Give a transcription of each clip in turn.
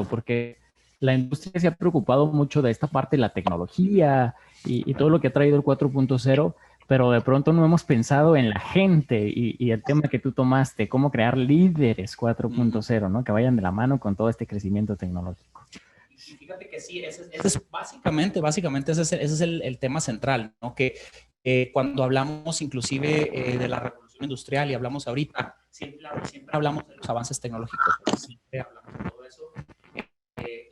porque la industria se ha preocupado mucho de esta parte de la tecnología y todo lo que ha traído el 4.0, pero de pronto no hemos pensado en la gente y el tema que tú tomaste, cómo crear líderes 4.0, ¿no? Que vayan de la mano con todo este crecimiento tecnológico. Y fíjate que sí, ese es básicamente ese es el tema central, ¿no? Que cuando hablamos inclusive de la revolución industrial y hablamos ahorita, siempre hablamos de los avances tecnológicos, siempre hablamos de todo eso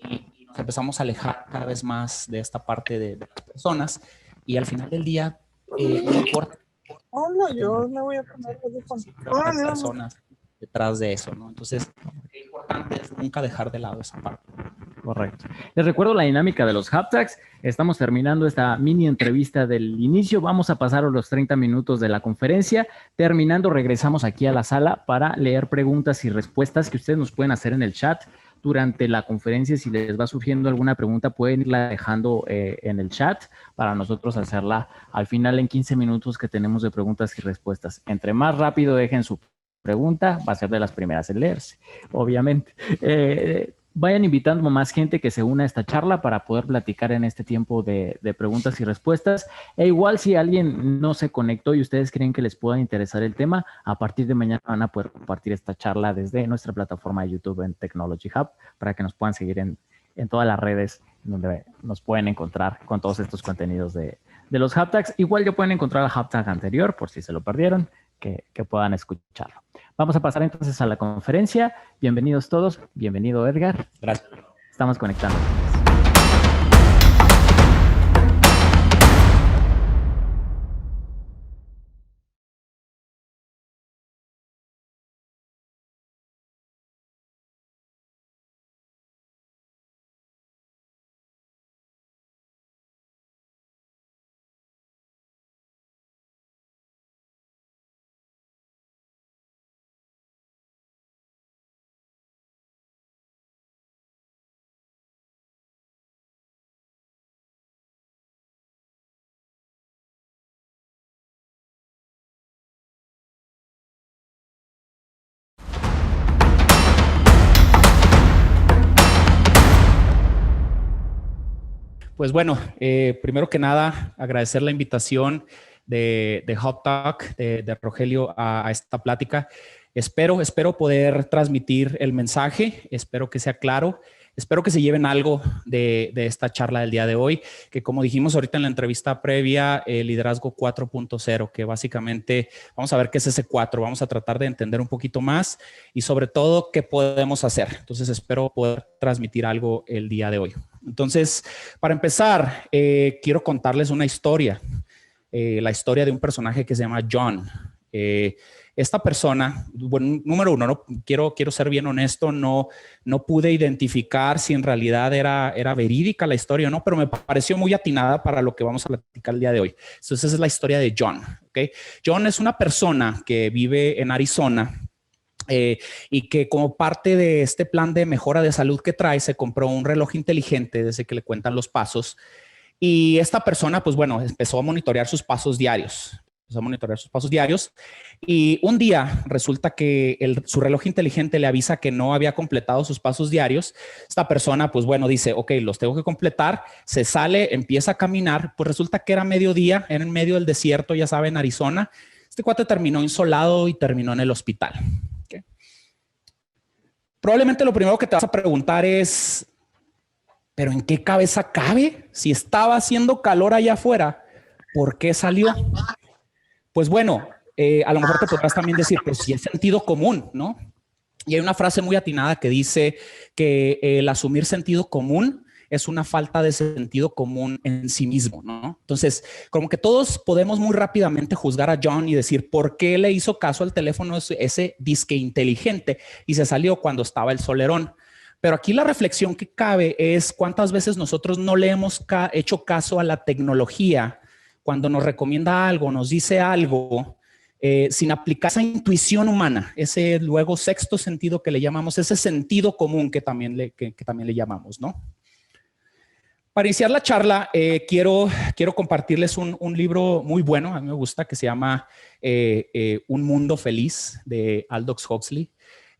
y nos empezamos a alejar cada vez más de esta parte de las personas y al final del día no importa. No, yo me voy a poner las personas detrás de eso, ¿no? Entonces, lo importante es nunca dejar de lado esa parte. Correcto. Les recuerdo la dinámica de los hashtags. Estamos terminando esta mini entrevista del inicio. Vamos a pasar a los 30 minutos de la conferencia. Terminando, regresamos aquí a la sala para leer preguntas y respuestas que ustedes nos pueden hacer en el chat durante la conferencia. Si les va surgiendo alguna pregunta, pueden irla dejando en el chat para nosotros hacerla al final en 15 minutos que tenemos de preguntas y respuestas. Entre más rápido dejen su pregunta, va a ser de las primeras en leerse, obviamente. Vayan invitando más gente que se una a esta charla para poder platicar en este tiempo de preguntas y respuestas. E igual si alguien no se conectó y ustedes creen que les pueda interesar el tema, a partir de mañana van a poder compartir esta charla desde nuestra plataforma de YouTube en Technology Hub para que nos puedan seguir en todas las redes donde nos pueden encontrar con todos estos contenidos de los hashtags. Igual ya pueden encontrar el hashtag anterior por si se lo perdieron, que puedan escucharlo. Vamos a pasar entonces a la conferencia. Bienvenidos todos. Bienvenido, Edgar. Gracias. Estamos conectando. Pues bueno, primero que nada, agradecer la invitación de Hot Talk, de Rogelio a esta plática. Espero poder transmitir el mensaje, espero que sea claro, espero que se lleven algo de esta charla del día de hoy, que como dijimos ahorita en la entrevista previa, liderazgo 4.0, que básicamente vamos a ver qué es ese 4, vamos a tratar de entender un poquito más y sobre todo qué podemos hacer. Entonces espero poder transmitir algo el día de hoy. Entonces, para empezar, quiero contarles una historia, la historia de un personaje que se llama John. Esta persona, bueno, número uno, no, quiero ser bien honesto, no pude identificar si en realidad era verídica la historia o no, pero me pareció muy atinada para lo que vamos a platicar el día de hoy. Entonces, esa es la historia de John. ¿Okay? John es una persona que vive en Arizona. Y que como parte de este plan de mejora de salud que trae, se compró un reloj inteligente desde que le cuentan los pasos. Y esta persona, pues bueno, empezó a monitorear sus pasos diarios. Y un día resulta que su reloj inteligente le avisa que no había completado sus pasos diarios. Esta persona, pues bueno, dice, ok, los tengo que completar. Se sale, empieza a caminar. Pues resulta que era mediodía, era en medio del desierto, ya saben, Arizona. Este cuate terminó insolado y terminó en el hospital. Okay. Probablemente lo primero que te vas a preguntar es, ¿pero en qué cabeza cabe? Si estaba haciendo calor allá afuera, ¿por qué salió? Pues bueno, a lo mejor te podrás también decir, pues si es sentido común, ¿no? Y hay una frase muy atinada que dice que el asumir sentido común es una falta de sentido común en sí mismo, ¿no? Entonces, como que todos podemos muy rápidamente juzgar a John y decir, ¿por qué le hizo caso al teléfono ese disque inteligente y se salió cuando estaba el solerón? Pero aquí la reflexión que cabe es cuántas veces nosotros no le hemos hecho caso a la tecnología cuando nos recomienda algo, nos dice algo, sin aplicar esa intuición humana, ese luego sexto sentido que le llamamos, ese sentido común que también le llamamos, ¿no? Para iniciar la charla, quiero compartirles un libro muy bueno, a mí me gusta, que se llama Un Mundo Feliz, de Aldous Huxley.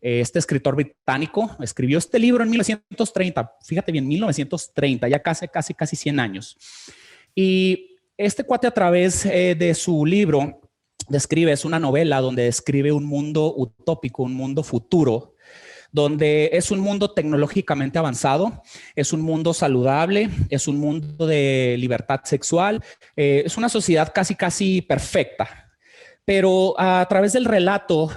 Este escritor británico escribió este libro en 1930, fíjate bien, 1930, ya casi 100 años. Y este cuate a través de su libro describe, es una novela donde describe un mundo utópico, un mundo futuro, donde es un mundo tecnológicamente avanzado, es un mundo saludable, es un mundo de libertad sexual, es una sociedad casi perfecta. Pero a través del relato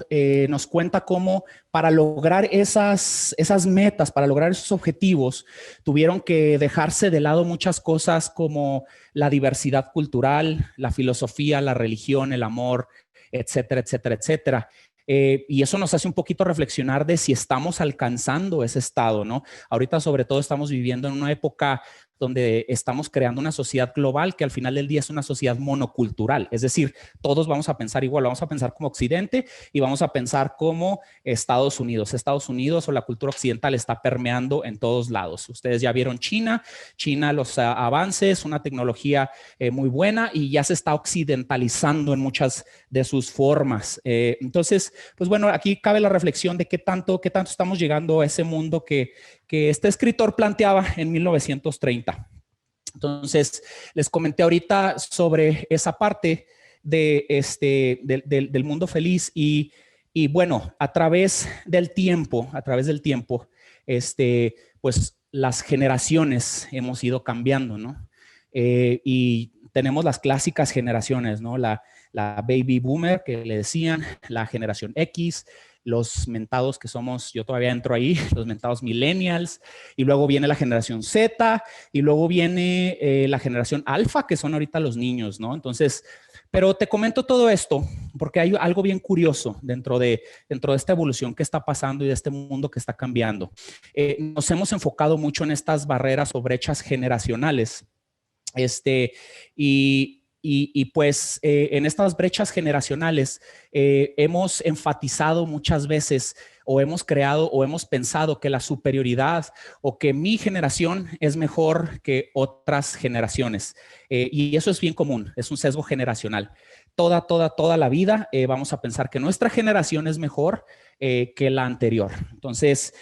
nos cuenta cómo para lograr esas metas, para lograr esos objetivos, tuvieron que dejarse de lado muchas cosas como la diversidad cultural, la filosofía, la religión, el amor, etcétera, etcétera, etcétera. Y eso nos hace un poquito reflexionar de si estamos alcanzando ese estado, ¿no? Ahorita sobre todo estamos viviendo en una época donde estamos creando una sociedad global que al final del día es una sociedad monocultural. Es decir, todos vamos a pensar igual, vamos a pensar como Occidente y vamos a pensar como Estados Unidos. Estados Unidos o la cultura occidental está permeando en todos lados. Ustedes ya vieron China, los avances, una tecnología muy buena y ya se está occidentalizando en muchas de sus formas. Entonces, pues bueno, aquí cabe la reflexión de qué tanto estamos llegando a ese mundo que este escritor planteaba en 1930. Entonces, les comenté ahorita sobre esa parte del mundo feliz y bueno, a través del tiempo, pues las generaciones hemos ido cambiando, ¿no? Y tenemos las clásicas generaciones, ¿no? La baby boomer que le decían, la generación X, los mentados que somos, yo todavía entro ahí, los mentados millennials, y luego viene la generación Z, y luego viene la generación alfa, que son ahorita los niños, ¿no? Entonces, pero te comento todo esto porque hay algo bien curioso dentro de esta evolución que está pasando y de este mundo que está cambiando. Nos hemos enfocado mucho en estas barreras o brechas generacionales, y pues en estas brechas generacionales hemos enfatizado muchas veces o hemos creado o hemos pensado que la superioridad o que mi generación es mejor que otras generaciones. Y eso es bien común, es un sesgo generacional. Toda la vida vamos a pensar que nuestra generación es mejor que la anterior. Entonces,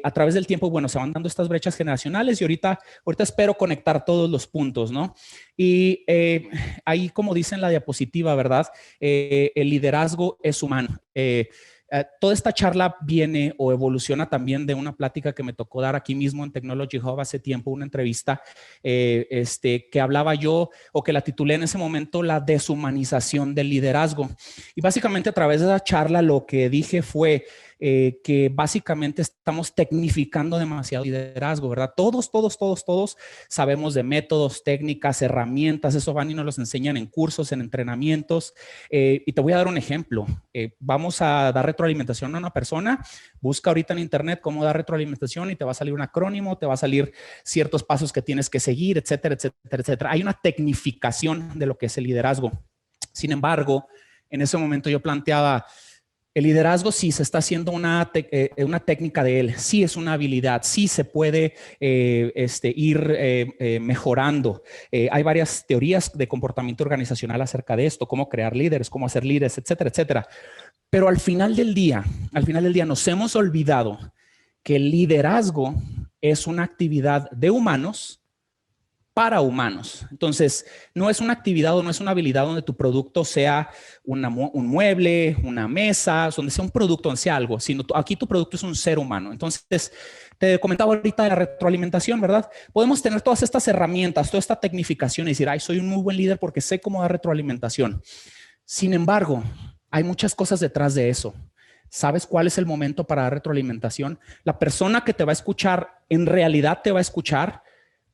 a través del tiempo, bueno, se van dando estas brechas generacionales y ahorita espero conectar todos los puntos, ¿no? Y ahí, como dice en la diapositiva, ¿verdad? El liderazgo es humano. Toda esta charla viene o evoluciona también de una plática que me tocó dar aquí mismo en Technology Hub hace tiempo, una entrevista que hablaba yo o que la titulé en ese momento la deshumanización del liderazgo. Y básicamente a través de esa charla lo que dije fue que básicamente estamos tecnificando demasiado liderazgo, ¿verdad? Todos sabemos de métodos, técnicas, herramientas, eso van y nos los enseñan en cursos, en entrenamientos. Y te voy a dar un ejemplo. Vamos a dar retroalimentación a una persona, busca ahorita en internet cómo dar retroalimentación y te va a salir un acrónimo, te va a salir ciertos pasos que tienes que seguir, etcétera, etcétera, etcétera. Hay una tecnificación de lo que es el liderazgo. Sin embargo, en ese momento yo planteaba, el liderazgo sí se está haciendo una técnica de él, sí es una habilidad, sí se puede ir mejorando. Hay varias teorías de comportamiento organizacional acerca de esto, cómo crear líderes, cómo hacer líderes, etcétera, etcétera. Pero al final del día nos hemos olvidado que el liderazgo es una actividad de humanos para humanos. Entonces, no es una actividad o no es una habilidad donde tu producto sea un mueble, una mesa, donde sea un producto, donde sea algo, sino aquí tu producto es un ser humano. Entonces, te comentaba ahorita de la retroalimentación, ¿verdad? Podemos tener todas estas herramientas, toda esta tecnificación y decir, ay, soy un muy buen líder porque sé cómo dar retroalimentación. Sin embargo, hay muchas cosas detrás de eso. ¿Sabes cuál es el momento para dar retroalimentación? La persona que te va a escuchar, en realidad te va a escuchar.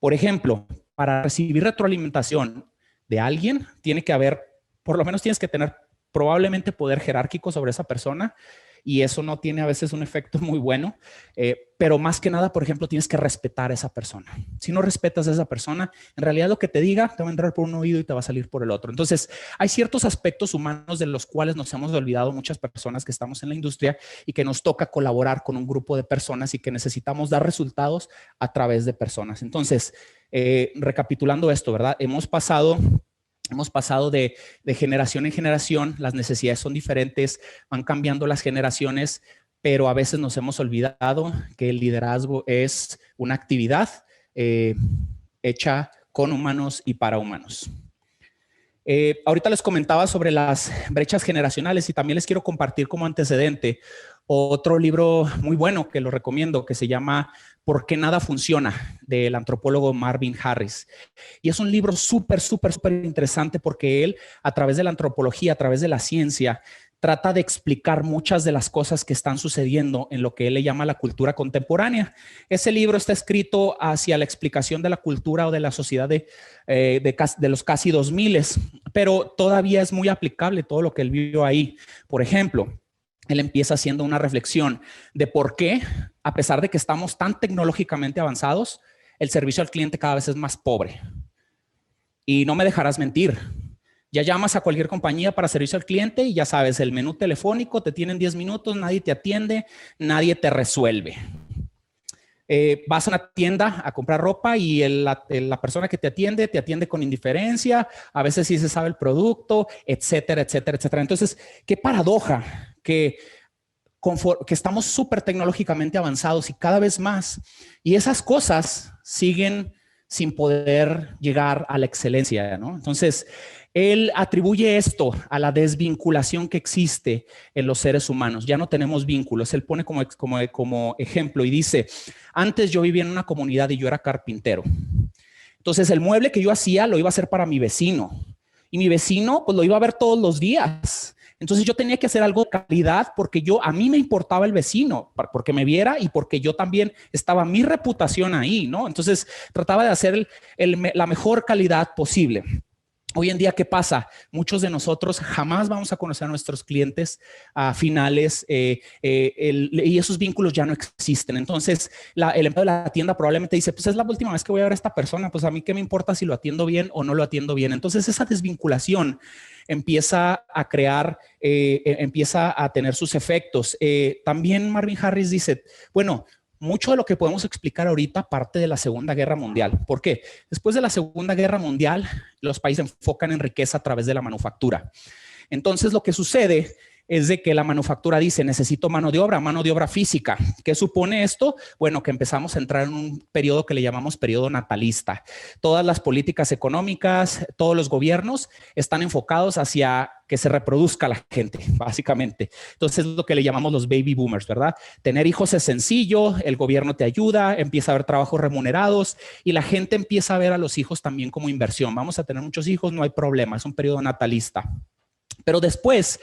Por ejemplo, para recibir retroalimentación de alguien, tiene que haber, por lo menos tienes que tener probablemente poder jerárquico sobre esa persona y eso no tiene a veces un efecto muy bueno, pero más que nada, por ejemplo, tienes que respetar a esa persona. Si no respetas a esa persona, en realidad lo que te diga te va a entrar por un oído y te va a salir por el otro. Entonces, hay ciertos aspectos humanos de los cuales nos hemos olvidado muchas personas que estamos en la industria y que nos toca colaborar con un grupo de personas y que necesitamos dar resultados a través de personas. Entonces, recapitulando esto, ¿verdad? Hemos pasado de generación en generación, las necesidades son diferentes, van cambiando las generaciones, pero a veces nos hemos olvidado que el liderazgo es una actividad hecha con humanos y para humanos. Ahorita les comentaba sobre las brechas generacionales y también les quiero compartir como antecedente otro libro muy bueno que lo recomiendo, que se llama ¿Por qué nada funciona?, del antropólogo Marvin Harris. Y es un libro súper interesante porque él, a través de la antropología, a través de la ciencia, trata de explicar muchas de las cosas que están sucediendo en lo que él le llama la cultura contemporánea. Ese libro está escrito hacia la explicación de la cultura o de la sociedad de los casi 2000, pero todavía es muy aplicable todo lo que él vio ahí. Por ejemplo, él empieza haciendo una reflexión de por qué, a pesar de que estamos tan tecnológicamente avanzados, el servicio al cliente cada vez es más pobre. Y no me dejarás mentir. Ya llamas a cualquier compañía para servicio al cliente y ya sabes, el menú telefónico, te tienen 10 minutos, nadie te atiende, nadie te resuelve. Vas a una tienda a comprar ropa y la persona que te atiende con indiferencia, a veces sí se sabe el producto, etcétera. Entonces, qué paradoja que estamos súper tecnológicamente avanzados y cada vez más, y esas cosas siguen sin poder llegar a la excelencia, ¿no? Entonces, él atribuye esto a la desvinculación que existe en los seres humanos. Ya no tenemos vínculos. Él pone como ejemplo y dice, antes yo vivía en una comunidad y yo era carpintero. Entonces, el mueble que yo hacía lo iba a hacer para mi vecino. Y mi vecino, pues lo iba a ver todos los días. Entonces, yo tenía que hacer algo de calidad porque a mí me importaba el vecino, porque me viera y porque yo también estaba mi reputación ahí, ¿no? Entonces, trataba de hacer la mejor calidad posible. Hoy en día, ¿qué pasa? Muchos de nosotros jamás vamos a conocer a nuestros clientes finales y esos vínculos ya no existen. Entonces, el empleado de la tienda probablemente dice, pues es la última vez que voy a ver a esta persona, pues a mí qué me importa si lo atiendo bien o no lo atiendo bien. Entonces, esa desvinculación empieza a crear, empieza a tener sus efectos. También Marvin Harris dice, bueno, mucho de lo que podemos explicar ahorita parte de la Segunda Guerra Mundial. ¿Por qué? Después de la Segunda Guerra Mundial, los países enfocan en riqueza a través de la manufactura. Entonces, lo que sucede es de que la manufactura dice, necesito mano de obra física. ¿Qué supone esto? Bueno, que empezamos a entrar en un periodo que le llamamos periodo natalista. Todas las políticas económicas, todos los gobiernos están enfocados hacia que se reproduzca la gente, básicamente. Entonces, es lo que le llamamos los baby boomers, ¿verdad? Tener hijos es sencillo, el gobierno te ayuda, empieza a haber trabajos remunerados y la gente empieza a ver a los hijos también como inversión. Vamos a tener muchos hijos, no hay problema, es un periodo natalista. Pero después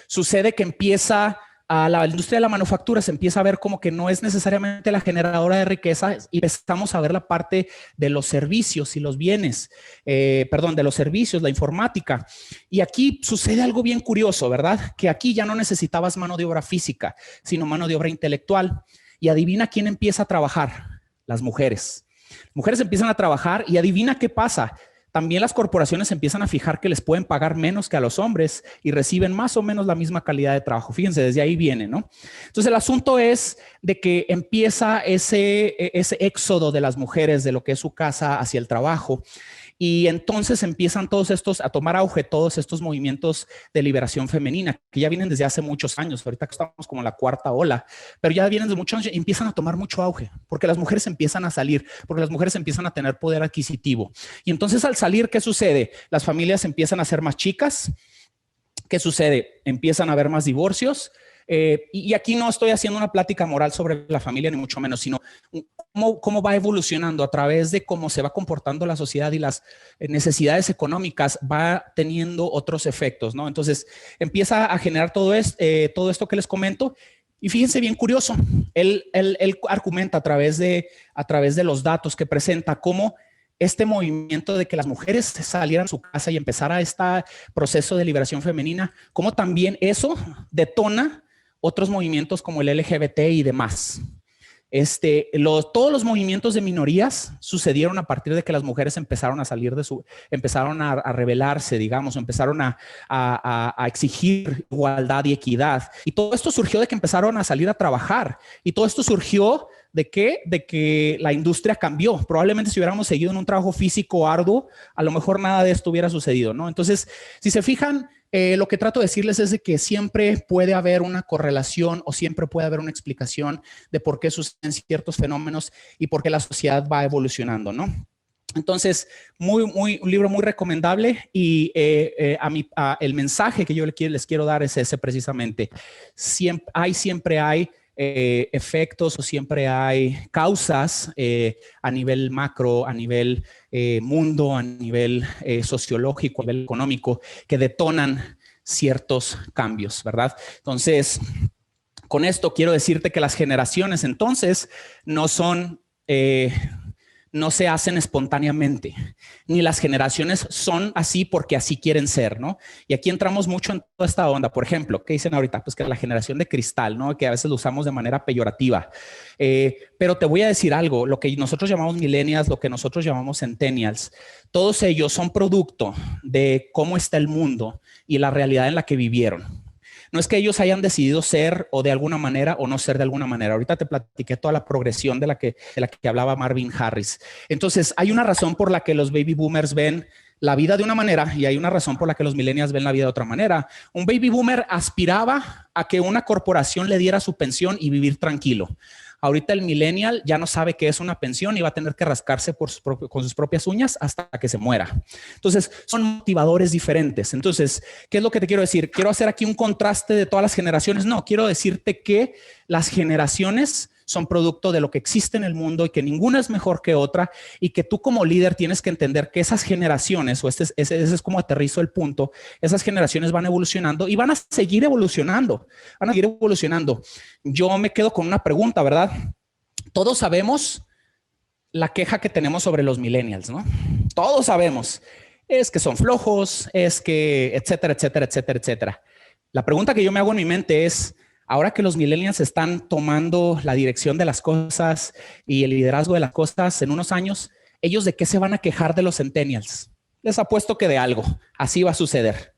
sucede que la industria de la manufactura se empieza a ver como que no es necesariamente la generadora de riqueza y empezamos a ver la parte de los servicios y los bienes, de los servicios, la informática. Y aquí sucede algo bien curioso, ¿verdad? Que aquí ya no necesitabas mano de obra física, sino mano de obra intelectual. Y adivina quién empieza a trabajar, las mujeres. Mujeres empiezan a trabajar y adivina qué pasa. También las corporaciones empiezan a fijar que les pueden pagar menos que a los hombres y reciben más o menos la misma calidad de trabajo. Fíjense, desde ahí viene, ¿no? Entonces, el asunto es de que empieza ese éxodo de las mujeres de lo que es su casa hacia el trabajo. Y entonces empiezan a tomar auge todos estos movimientos de liberación femenina, que ya vienen desde hace muchos años. Ahorita estamos como en la cuarta ola, pero ya vienen de muchos años y empiezan a tomar mucho auge, porque las mujeres empiezan a salir, porque las mujeres empiezan a tener poder adquisitivo. Y entonces al salir, ¿qué sucede? Las familias empiezan a ser más chicas. ¿Qué sucede? Empiezan a haber más divorcios. Y aquí no estoy haciendo una plática moral sobre la familia, ni mucho menos, sino cómo va evolucionando a través de cómo se va comportando la sociedad y las necesidades económicas va teniendo otros efectos, ¿no? Entonces empieza a generar todo esto que les comento. Y fíjense, bien curioso, él argumenta a través de los datos que presenta cómo este movimiento de que las mujeres salieran de su casa y empezara este proceso de liberación femenina, cómo también eso detona otros movimientos como el LGBT y demás. Todos los movimientos de minorías sucedieron a partir de que las mujeres empezaron a salir empezaron a rebelarse, digamos, empezaron a exigir igualdad y equidad. Y todo esto surgió de que empezaron a salir a trabajar. Y todo esto surgió ¿de qué? De que la industria cambió. Probablemente si hubiéramos seguido en un trabajo físico arduo, a lo mejor nada de esto hubiera sucedido, ¿no? Entonces, si se fijan, lo que trato de decirles es de que siempre puede haber una correlación o siempre puede haber una explicación de por qué suceden ciertos fenómenos y por qué la sociedad va evolucionando, ¿no? Entonces, un libro muy recomendable y el mensaje que yo les quiero dar es ese precisamente. Siempre hay efectos o siempre hay causas a nivel macro, a nivel mundo, a nivel sociológico, a nivel económico, que detonan ciertos cambios, ¿verdad? Entonces, con esto quiero decirte que las generaciones entonces no son... no se hacen espontáneamente, ni las generaciones son así porque así quieren ser, ¿no? Y aquí entramos mucho en toda esta onda. Por ejemplo, ¿qué dicen ahorita? Pues que la generación de cristal, ¿no? Que a veces lo usamos de manera peyorativa. Pero te voy a decir algo, lo que nosotros llamamos millennials, lo que nosotros llamamos centennials, todos ellos son producto de cómo está el mundo y la realidad en la que vivieron. No es que ellos hayan decidido ser o de alguna manera o no ser de alguna manera. Ahorita te platiqué toda la progresión de la que hablaba Marvin Harris. Entonces, hay una razón por la que los baby boomers ven la vida de una manera y hay una razón por la que los millennials ven la vida de otra manera. Un baby boomer aspiraba a que una corporación le diera su pensión y vivir tranquilo. Ahorita el millennial ya no sabe qué es una pensión y va a tener que rascarse con sus propias uñas hasta que se muera. Entonces, son motivadores diferentes. Entonces, ¿qué es lo que te quiero decir? ¿Quiero hacer aquí un contraste de todas las generaciones? No, quiero decirte que las generaciones son producto de lo que existe en el mundo y que ninguna es mejor que otra y que tú como líder tienes que entender que esas generaciones, o ese es como aterrizo el punto, esas generaciones van evolucionando y van a seguir evolucionando, Yo me quedo con una pregunta, ¿verdad? Todos sabemos la queja que tenemos sobre los millennials, ¿no? Todos sabemos, es que son flojos, es que etcétera, etcétera, etcétera, etcétera. La pregunta que yo me hago en mi mente es, ahora que los millennials están tomando la dirección de las cosas y el liderazgo de las cosas en unos años, ¿ellos de qué se van a quejar de los centennials? Les apuesto que de algo. Así va a suceder,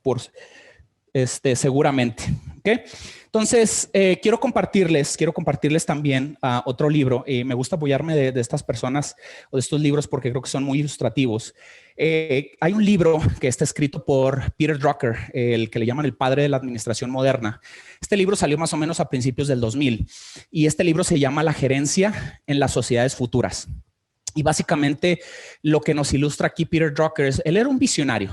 seguramente. ¿Okay? Entonces, quiero compartirles también otro libro. Me gusta apoyarme de estas personas o de estos libros porque creo que son muy ilustrativos. Hay un libro que está escrito por Peter Drucker, el que le llaman el padre de la administración moderna. Este libro salió más o menos a principios del 2000 y este libro se llama La gerencia en las sociedades futuras. Y básicamente lo que nos ilustra aquí Peter Drucker es, él era un visionario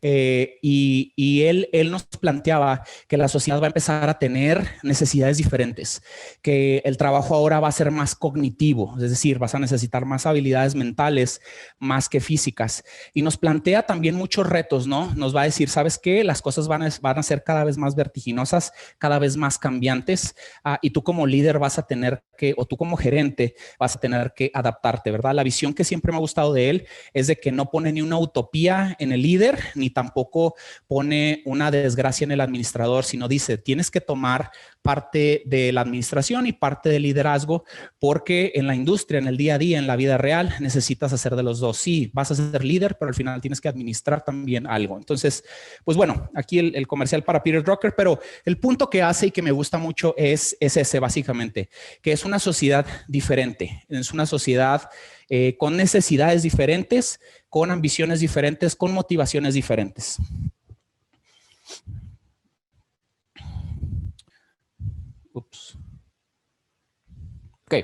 y él nos planteaba que la sociedad va a empezar a tener necesidades diferentes, que el trabajo ahora va a ser más cognitivo, es decir, vas a necesitar más habilidades mentales más que físicas. Y nos plantea también muchos retos, ¿no? Nos va a decir, ¿sabes qué? Las cosas van a ser cada vez más vertiginosas, cada vez más cambiantes y tú como líder vas a tener que, o tú como gerente vas a tener que adaptarte, ¿verdad? La visión que siempre me ha gustado de él es de que no pone ni una utopía en el líder, ni tampoco pone una desgracia en el administrador, sino dice, tienes que tomar parte de la administración y parte del liderazgo, porque en la industria, en el día a día, en la vida real, necesitas hacer de los dos. Sí, vas a ser líder, pero al final tienes que administrar también algo. Entonces, pues bueno, aquí el comercial para Peter Drucker, pero el punto que hace y que me gusta mucho es ese básicamente, que es una sociedad diferente, es una sociedad con necesidades diferentes, con ambiciones diferentes, con motivaciones diferentes. Ups. Ok.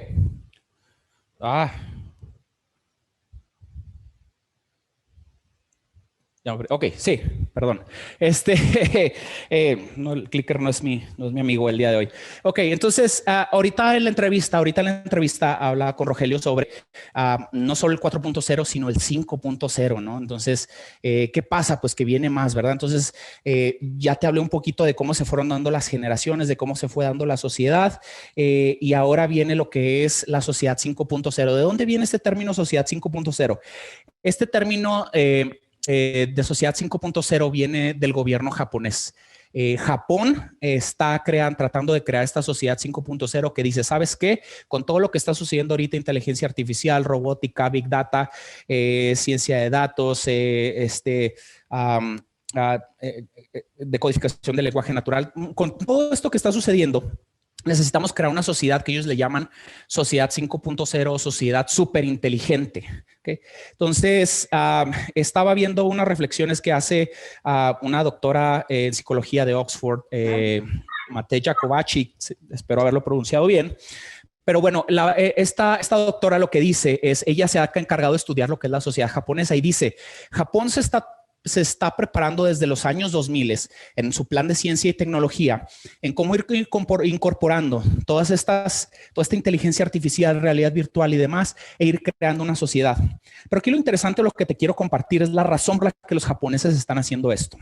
Ok, sí, perdón. No, el clicker no es mi amigo el día de hoy. Ok, entonces, ahorita en la entrevista hablaba con Rogelio sobre no solo el 4.0, sino el 5.0, ¿no? Entonces, ¿qué pasa? Pues que viene más, ¿verdad? Entonces, ya te hablé un poquito de cómo se fueron dando las generaciones, de cómo se fue dando la sociedad, y ahora viene lo que es la sociedad 5.0. ¿De dónde viene este término sociedad 5.0? Este término de sociedad 5.0 viene del gobierno japonés. Japón está tratando de crear esta sociedad 5.0 que dice, ¿sabes qué? Con todo lo que está sucediendo ahorita, inteligencia artificial, robótica, big data, ciencia de datos, decodificación del lenguaje natural, con todo esto que está sucediendo, necesitamos crear una sociedad que ellos le llaman sociedad 5.0, sociedad superinteligente. ¿Okay? Entonces, estaba viendo unas reflexiones que hace una doctora en psicología de Oxford, Mateja Kovacic, espero haberlo pronunciado bien. Pero bueno, esta doctora lo que dice es, ella se ha encargado de estudiar lo que es la sociedad japonesa y dice, Japón se está preparando desde los años 2000 en su plan de ciencia y tecnología en cómo ir incorporando toda esta inteligencia artificial, realidad virtual y demás, e ir creando una sociedad. Pero aquí lo interesante, lo que te quiero compartir es la razón por la que los japoneses están haciendo esto.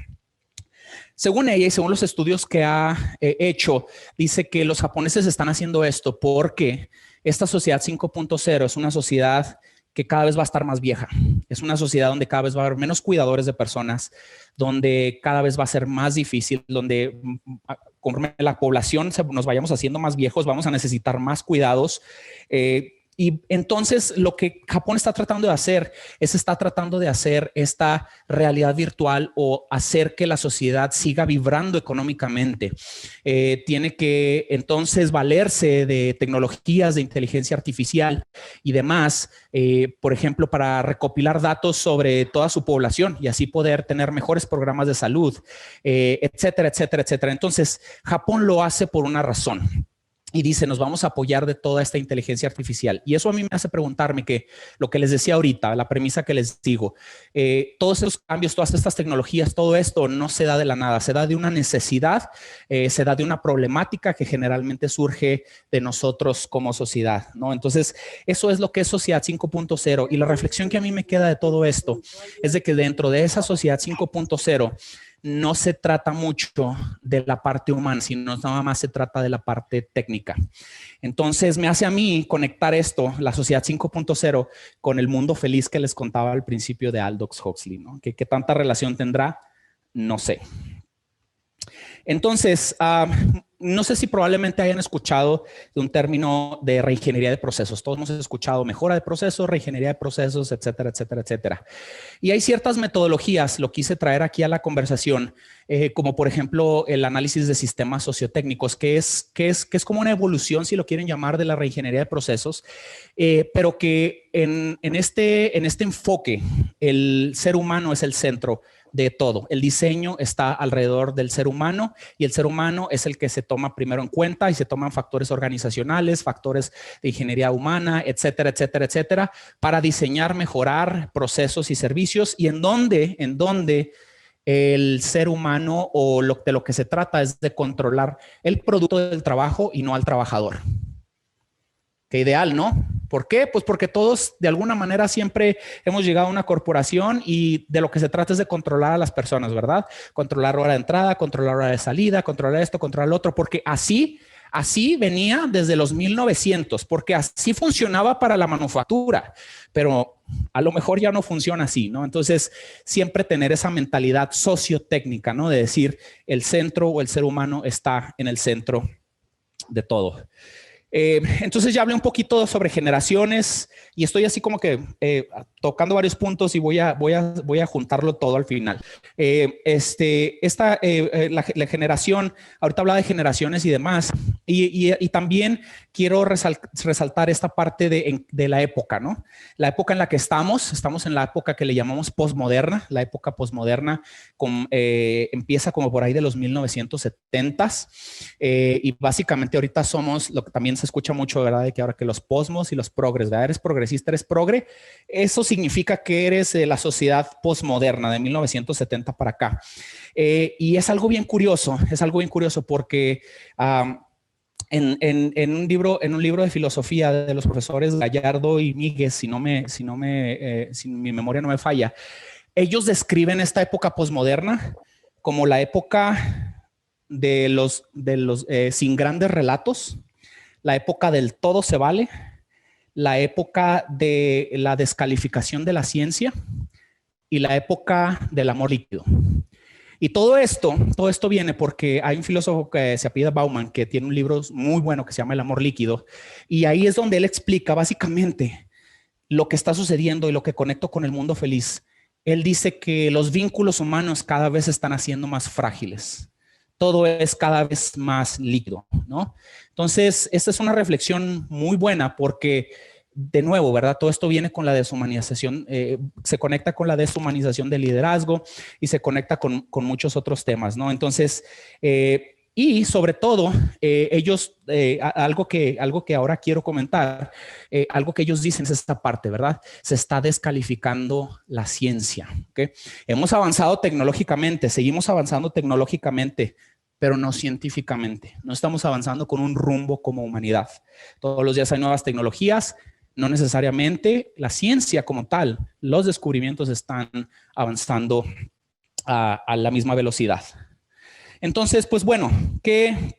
Según ella y según los estudios que ha hecho, dice que los japoneses están haciendo esto porque esta sociedad 5.0 es una sociedad que cada vez va a estar más vieja. Es una sociedad donde cada vez va a haber menos cuidadores de personas, donde cada vez va a ser más difícil, donde conforme la población nos vayamos haciendo más viejos, vamos a necesitar más cuidados. Y entonces lo que Japón está tratando de hacer es esta realidad virtual o hacer que la sociedad siga vibrando económicamente. Tiene que entonces valerse de tecnologías de inteligencia artificial y demás, por ejemplo, para recopilar datos sobre toda su población y así poder tener mejores programas de salud, etcétera, etcétera, etcétera. Entonces, Japón lo hace por una razón. Y dice, nos vamos a apoyar de toda esta inteligencia artificial. Y eso a mí me hace preguntarme que lo que les decía ahorita, la premisa que les digo, todos esos cambios, todas estas tecnologías, todo esto no se da de la nada, se da de una necesidad, se da de una problemática que generalmente surge de nosotros como sociedad, ¿no? Entonces, eso es lo que es sociedad 5.0. Y la reflexión que a mí me queda de todo esto es de que dentro de esa sociedad 5.0, no se trata mucho de la parte humana, sino nada más se trata de la parte técnica. Entonces me hace a mí conectar esto, la sociedad 5.0, con el mundo feliz que les contaba al principio de Aldous Huxley, ¿no? ¿Qué tanta relación tendrá? No sé. Entonces, no sé si probablemente hayan escuchado de un término de reingeniería de procesos. Todos hemos escuchado mejora de procesos, reingeniería de procesos, etcétera, etcétera, etcétera. Y hay ciertas metodologías, lo quise traer aquí a la conversación, como por ejemplo el análisis de sistemas sociotécnicos, que es como una evolución, si lo quieren llamar, de la reingeniería de procesos, pero que en este enfoque el ser humano es el centro de todo. El diseño está alrededor del ser humano y el ser humano es el que se toma primero en cuenta y se toman factores organizacionales, factores de ingeniería humana, etcétera, etcétera, etcétera, para diseñar, mejorar procesos y servicios y en donde el ser humano o de lo que se trata es de controlar el producto del trabajo y no al trabajador. Qué ideal, ¿no? ¿Por qué? Pues porque todos de alguna manera siempre hemos llegado a una corporación y de lo que se trata es de controlar a las personas, ¿verdad? Controlar hora de entrada, controlar hora de salida, controlar esto, controlar lo otro, porque así venía desde los 1900, porque así funcionaba para la manufactura, pero a lo mejor ya no funciona así, ¿no? Entonces, siempre tener esa mentalidad sociotécnica, ¿no? De decir, el centro o el ser humano está en el centro de todo. Entonces ya hablé un poquito sobre generaciones y estoy así como que tocando varios puntos y voy a juntarlo todo al final. La generación, ahorita hablaba de generaciones y demás, y también quiero resaltar esta parte de la época, ¿no? La época en la que estamos en la época que le llamamos posmoderna. La época posmoderna empieza como por ahí de los 1970s y básicamente ahorita somos lo que también se escucha mucho, ¿verdad? De que ahora que los posmos y los progres, ¿verdad? Eres progresista, eres progre. Eso significa que eres la sociedad posmoderna de 1970 para acá. Y es algo bien curioso porque en un libro de filosofía de los profesores Gallardo y Míguez, si mi memoria no me falla, ellos describen esta época posmoderna como la época de los sin grandes relatos, la época del todo se vale, la época de la descalificación de la ciencia y la época del amor líquido. Y todo esto viene porque hay un filósofo que se apellida Bauman que tiene un libro muy bueno que se llama El amor líquido y ahí es donde él explica básicamente lo que está sucediendo y lo que conecto con el mundo feliz. Él dice que los vínculos humanos cada vez se están haciendo más frágiles todo es cada vez más líquido, ¿no? Entonces, esta es una reflexión muy buena porque, de nuevo, ¿verdad? Todo esto viene con la deshumanización, se conecta con la deshumanización del liderazgo y se conecta con muchos otros temas, ¿no? Entonces, y sobre todo, ellos, algo que ahora quiero comentar, algo que ellos dicen es esta parte, ¿verdad? Se está descalificando la ciencia, ¿ok? Hemos avanzado tecnológicamente, seguimos avanzando tecnológicamente, pero no científicamente. No estamos avanzando con un rumbo como humanidad. Todos los días hay nuevas tecnologías, no necesariamente la ciencia como tal, los descubrimientos están avanzando a la misma velocidad. Entonces, pues bueno, ¿qué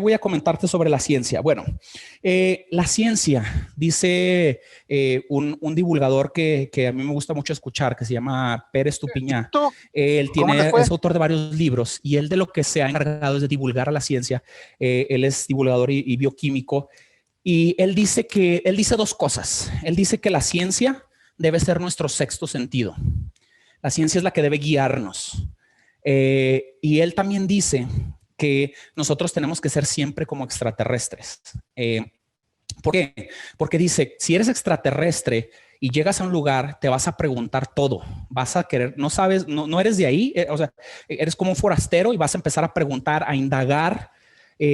voy a comentarte sobre la ciencia? Bueno, la ciencia, dice un divulgador que a mí me gusta mucho escuchar, que se llama Pérez Estupiñán. Él es autor de varios libros y él de lo que se ha encargado es de divulgar a la ciencia. Él es divulgador y bioquímico. Y él dice dos cosas. Él dice que la ciencia debe ser nuestro sexto sentido. La ciencia es la que debe guiarnos. Y él también dice que nosotros tenemos que ser siempre como extraterrestres. ¿Por qué? Porque dice, si eres extraterrestre y llegas a un lugar, te vas a preguntar todo. Vas a querer, no sabes, no eres de ahí, o sea, eres como un forastero y vas a empezar a preguntar, a indagar,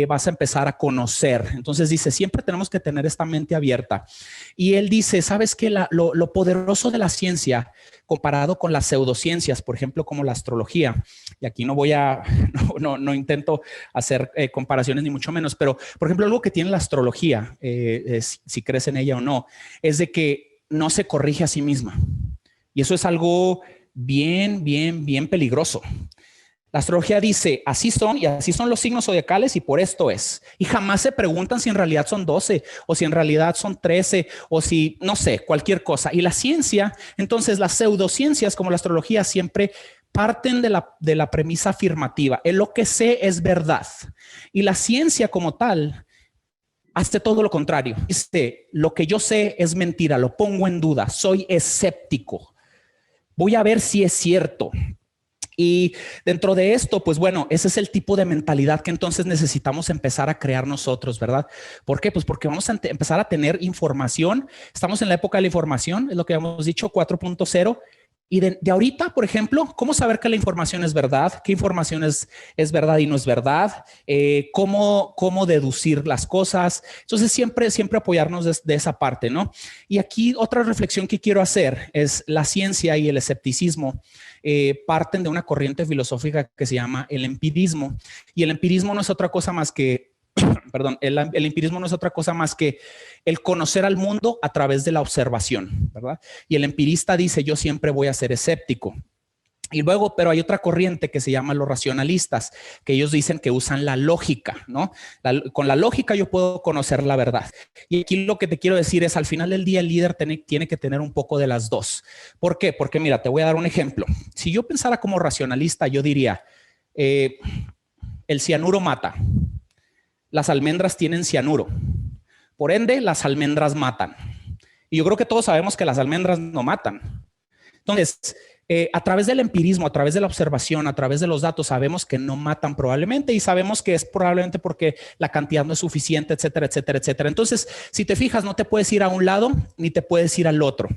vas a empezar a conocer. Entonces dice, siempre tenemos que tener esta mente abierta. Y él dice, ¿sabes qué? Lo poderoso de la ciencia comparado con las pseudociencias, por ejemplo, como la astrología, y aquí no intento hacer comparaciones ni mucho menos, pero por ejemplo, algo que tiene la astrología, si crees en ella o no, es de que no se corrige a sí misma. Y eso es algo bien peligroso. La astrología dice, así son y así son los signos zodiacales y por esto es. Y jamás se preguntan si en realidad son 12 o si en realidad son 13 o si, no sé, cualquier cosa. Y la ciencia, entonces las pseudociencias como la astrología siempre parten de la premisa afirmativa. En lo que sé es verdad. Y la ciencia como tal hace todo lo contrario. Dice, lo que yo sé es mentira, lo pongo en duda, soy escéptico. Voy a ver si es cierto. Y dentro de esto, pues bueno, ese es el tipo de mentalidad que entonces necesitamos empezar a crear nosotros, ¿verdad? ¿Por qué? Pues porque vamos a empezar a tener información. Estamos en la época de la información, es lo que hemos dicho, 4.0. Y de ahorita, por ejemplo, ¿cómo saber que la información es verdad? ¿Qué información es verdad y no es verdad? ¿Cómo deducir las cosas? Entonces, siempre apoyarnos de esa parte, ¿no? Y aquí otra reflexión que quiero hacer es la ciencia y el escepticismo parten de una corriente filosófica que se llama el empirismo. Y el empirismo no es otra cosa más que perdón, el empirismo no es otra cosa más que el conocer al mundo a través de la observación, ¿verdad? Y el empirista dice, yo siempre voy a ser escéptico. Y luego, pero hay otra corriente que se llama los racionalistas, que ellos dicen que usan la lógica, ¿no? Con la lógica yo puedo conocer la verdad. Y aquí lo que te quiero decir es, al final del día el líder tiene que tener un poco de las dos. ¿Por qué? Porque mira, te voy a dar un ejemplo. Si yo pensara como racionalista, yo diría, el cianuro mata. Las almendras tienen cianuro. Por ende, las almendras matan. Y yo creo que todos sabemos que las almendras no matan. Entonces, a través del empirismo, a través de la observación, a través de los datos, sabemos que no matan probablemente y sabemos que es probablemente porque la cantidad no es suficiente, etcétera, etcétera, etcétera. Entonces, si te fijas, no te puedes ir a un lado ni te puedes ir al otro.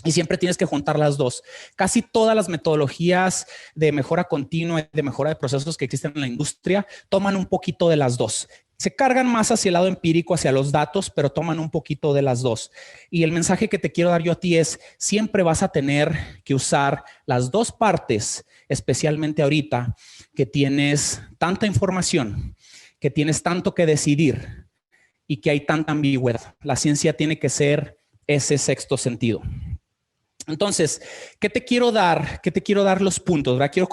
Y siempre tienes que juntar las dos. Casi todas las metodologías de mejora continua y de mejora de procesos que existen en la industria toman un poquito de las dos. Se cargan más hacia el lado empírico, hacia los datos, pero toman un poquito de las dos. Y el mensaje que te quiero dar yo a ti es, siempre vas a tener que usar las dos partes, especialmente ahorita que tienes tanta información, que tienes tanto que decidir y que hay tanta ambigüedad. La ciencia tiene que ser ese sexto sentido. Entonces, ¿qué te quiero dar? ¿Qué te quiero dar los puntos? ¿Verdad? Quiero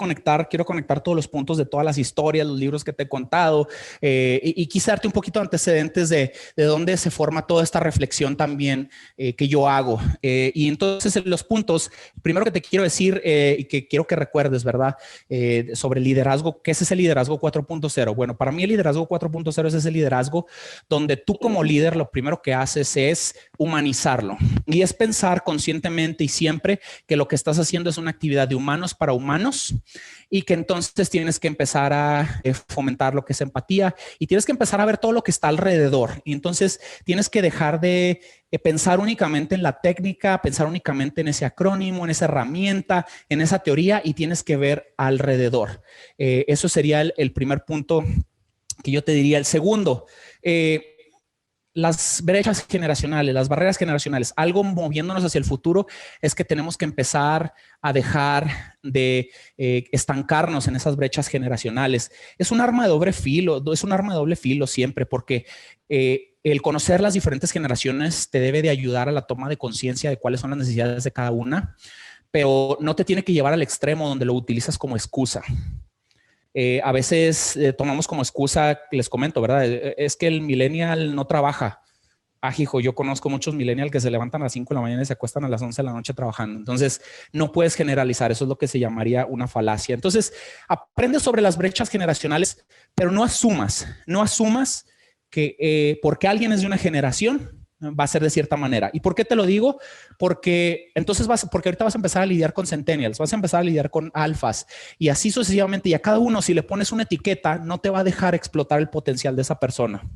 conectar todos los puntos de todas las historias, los libros que te he contado y quise darte un poquito de antecedentes de dónde se forma toda esta reflexión también que yo hago. Y entonces, los puntos, primero que te quiero decir y que quiero que recuerdes, ¿verdad? Sobre el liderazgo, ¿qué es ese liderazgo 4.0? Bueno, para mí el liderazgo 4.0 es ese liderazgo donde tú como líder lo primero que haces es humanizarlo. Y es pensar conscientemente y siempre que lo que estás haciendo es una actividad de humanos para humanos y que entonces tienes que empezar a fomentar lo que es empatía y tienes que empezar a ver todo lo que está alrededor. Y entonces tienes que dejar de pensar únicamente en la técnica, pensar únicamente en ese acrónimo, en esa herramienta, en esa teoría y tienes que ver alrededor. Eso sería el primer punto que yo te diría. El segundo, las brechas generacionales, las barreras generacionales, algo moviéndonos hacia el futuro es que tenemos que empezar a dejar de estancarnos en esas brechas generacionales. Es un arma de doble filo, siempre, porque el conocer las diferentes generaciones te debe de ayudar a la toma de conciencia de cuáles son las necesidades de cada una, pero no te tiene que llevar al extremo donde lo utilizas como excusa. A veces tomamos como excusa, les comento, ¿verdad? Es que el millennial no trabaja. Hijo, yo conozco muchos millennials que se levantan a las 5 de la mañana y se acuestan a las 11 de la noche trabajando. Entonces, no puedes generalizar. Eso es lo que se llamaría una falacia. Entonces, aprende sobre las brechas generacionales, pero no asumas que porque alguien es de una generación, va a ser de cierta manera. ¿Y por qué te lo digo? Porque ahorita vas a empezar a lidiar con centennials, vas a empezar a lidiar con alfas y así sucesivamente. Y a cada uno, si le pones una etiqueta, no te va a dejar explotar el potencial de esa persona.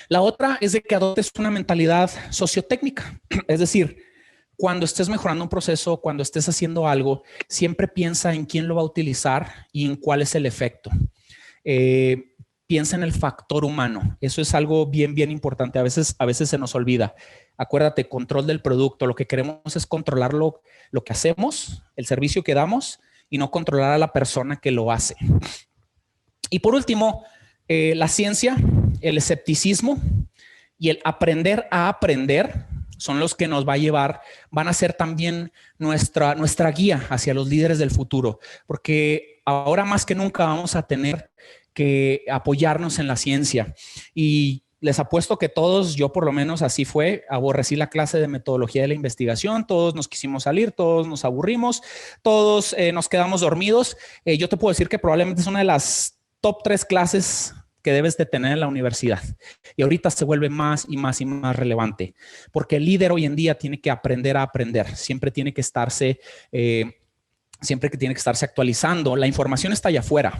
La otra es de que adoptes una mentalidad sociotécnica. Es decir, cuando estés mejorando un proceso, cuando estés haciendo algo, siempre piensa en quién lo va a utilizar y en cuál es el efecto. Piensa en el factor humano. Eso es algo bien importante. A veces se nos olvida. Acuérdate, control del producto. Lo que queremos es controlar lo que hacemos, el servicio que damos y no controlar a la persona que lo hace. Y por último, la ciencia, el escepticismo y el aprender a aprender son los que nos van a ser también nuestra guía hacia los líderes del futuro. Porque ahora más que nunca vamos a tener que apoyarnos en la ciencia y les apuesto que todos, yo por lo menos así fue, aborrecí la clase de metodología de la investigación, todos nos quisimos salir, todos nos aburrimos, todos nos quedamos dormidos. Yo te puedo decir que probablemente es una de las top 3 clases que debes de tener en la universidad y ahorita se vuelve más y más relevante porque el líder hoy en día tiene que aprender a aprender, siempre tiene que estarse actualizando. La información está allá afuera.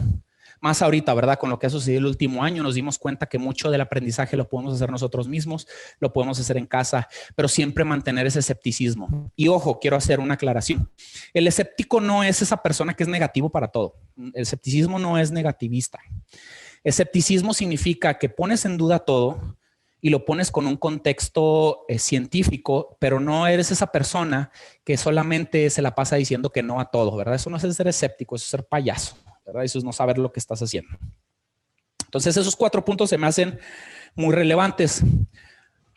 Más ahorita, ¿verdad? Con lo que ha sucedido el último año, nos dimos cuenta que mucho del aprendizaje lo podemos hacer nosotros mismos, lo podemos hacer en casa, pero siempre mantener ese escepticismo. Y ojo, quiero hacer una aclaración. El escéptico no es esa persona que es negativo para todo. El escepticismo no es negativista. Escepticismo significa que pones en duda todo y lo pones con un contexto científico, pero no eres esa persona que solamente se la pasa diciendo que no a todo, ¿verdad? Eso no es ser escéptico, eso es ser payaso, ¿verdad? Eso es no saber lo que estás haciendo. Entonces, esos 4 puntos se me hacen muy relevantes.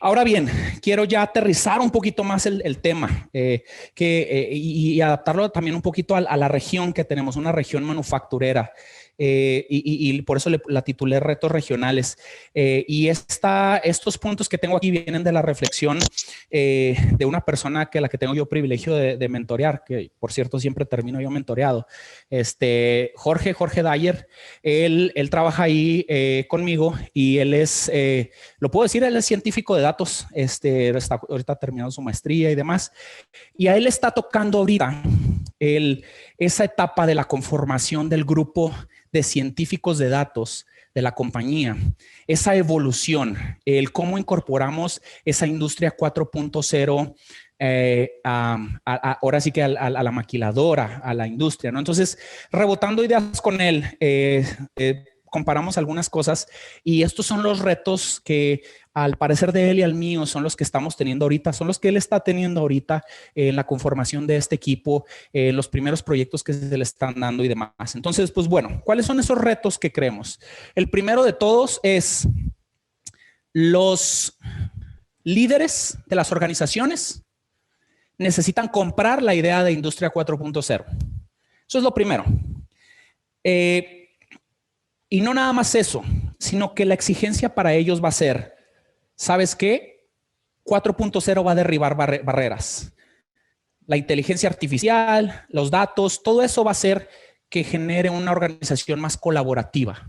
Ahora bien, quiero ya aterrizar un poquito más el tema y adaptarlo también un poquito a la región que tenemos, una región manufacturera. Y por eso la titulé Retos Regionales. Y estos puntos que tengo aquí vienen de la reflexión de una persona a la que tengo yo privilegio de mentorear, que por cierto siempre termino yo mentoreado. Jorge Dyer, él trabaja ahí conmigo y él es, lo puedo decir, él es científico de datos, está ahorita terminando su maestría y demás. Y a él está tocando ahorita esa etapa de la conformación del grupo de científicos de datos de la compañía, esa evolución, el cómo incorporamos esa industria 4.0 ahora sí que a la maquiladora, a la industria, ¿no? Entonces, rebotando ideas con él, comparamos algunas cosas y estos son los retos que al parecer de él y al mío son los que estamos teniendo ahorita, son los que él está teniendo ahorita en la conformación de este equipo, los primeros proyectos que se le están dando y demás. Entonces, pues bueno, ¿cuáles son esos retos que creemos? El primero de todos es los líderes de las organizaciones necesitan comprar la idea de Industria 4.0. Eso es lo primero. Y no nada más eso, sino que la exigencia para ellos va a ser, ¿sabes qué? 4.0 va a derribar barreras. La inteligencia artificial, los datos, todo eso va a hacer que genere una organización más colaborativa.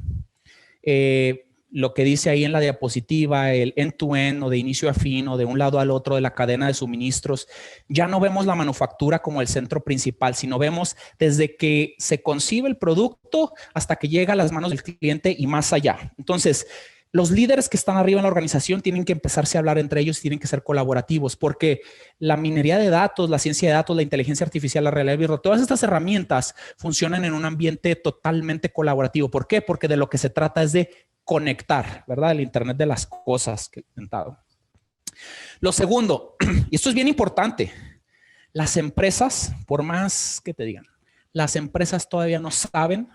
lo que dice ahí en la diapositiva, el end-to-end o de inicio a fin o de un lado al otro de la cadena de suministros, ya no vemos la manufactura como el centro principal, sino vemos desde que se concibe el producto hasta que llega a las manos del cliente y más allá. Entonces, los líderes que están arriba en la organización tienen que empezarse a hablar entre ellos y tienen que ser colaborativos, porque la minería de datos, la ciencia de datos, la inteligencia artificial, la realidad virtual, todas estas herramientas funcionan en un ambiente totalmente colaborativo. ¿Por qué? Porque de lo que se trata es de conectar, ¿verdad? El Internet de las cosas que he intentado. Lo segundo, y esto es bien importante, las empresas, por más que te digan, las empresas todavía no saben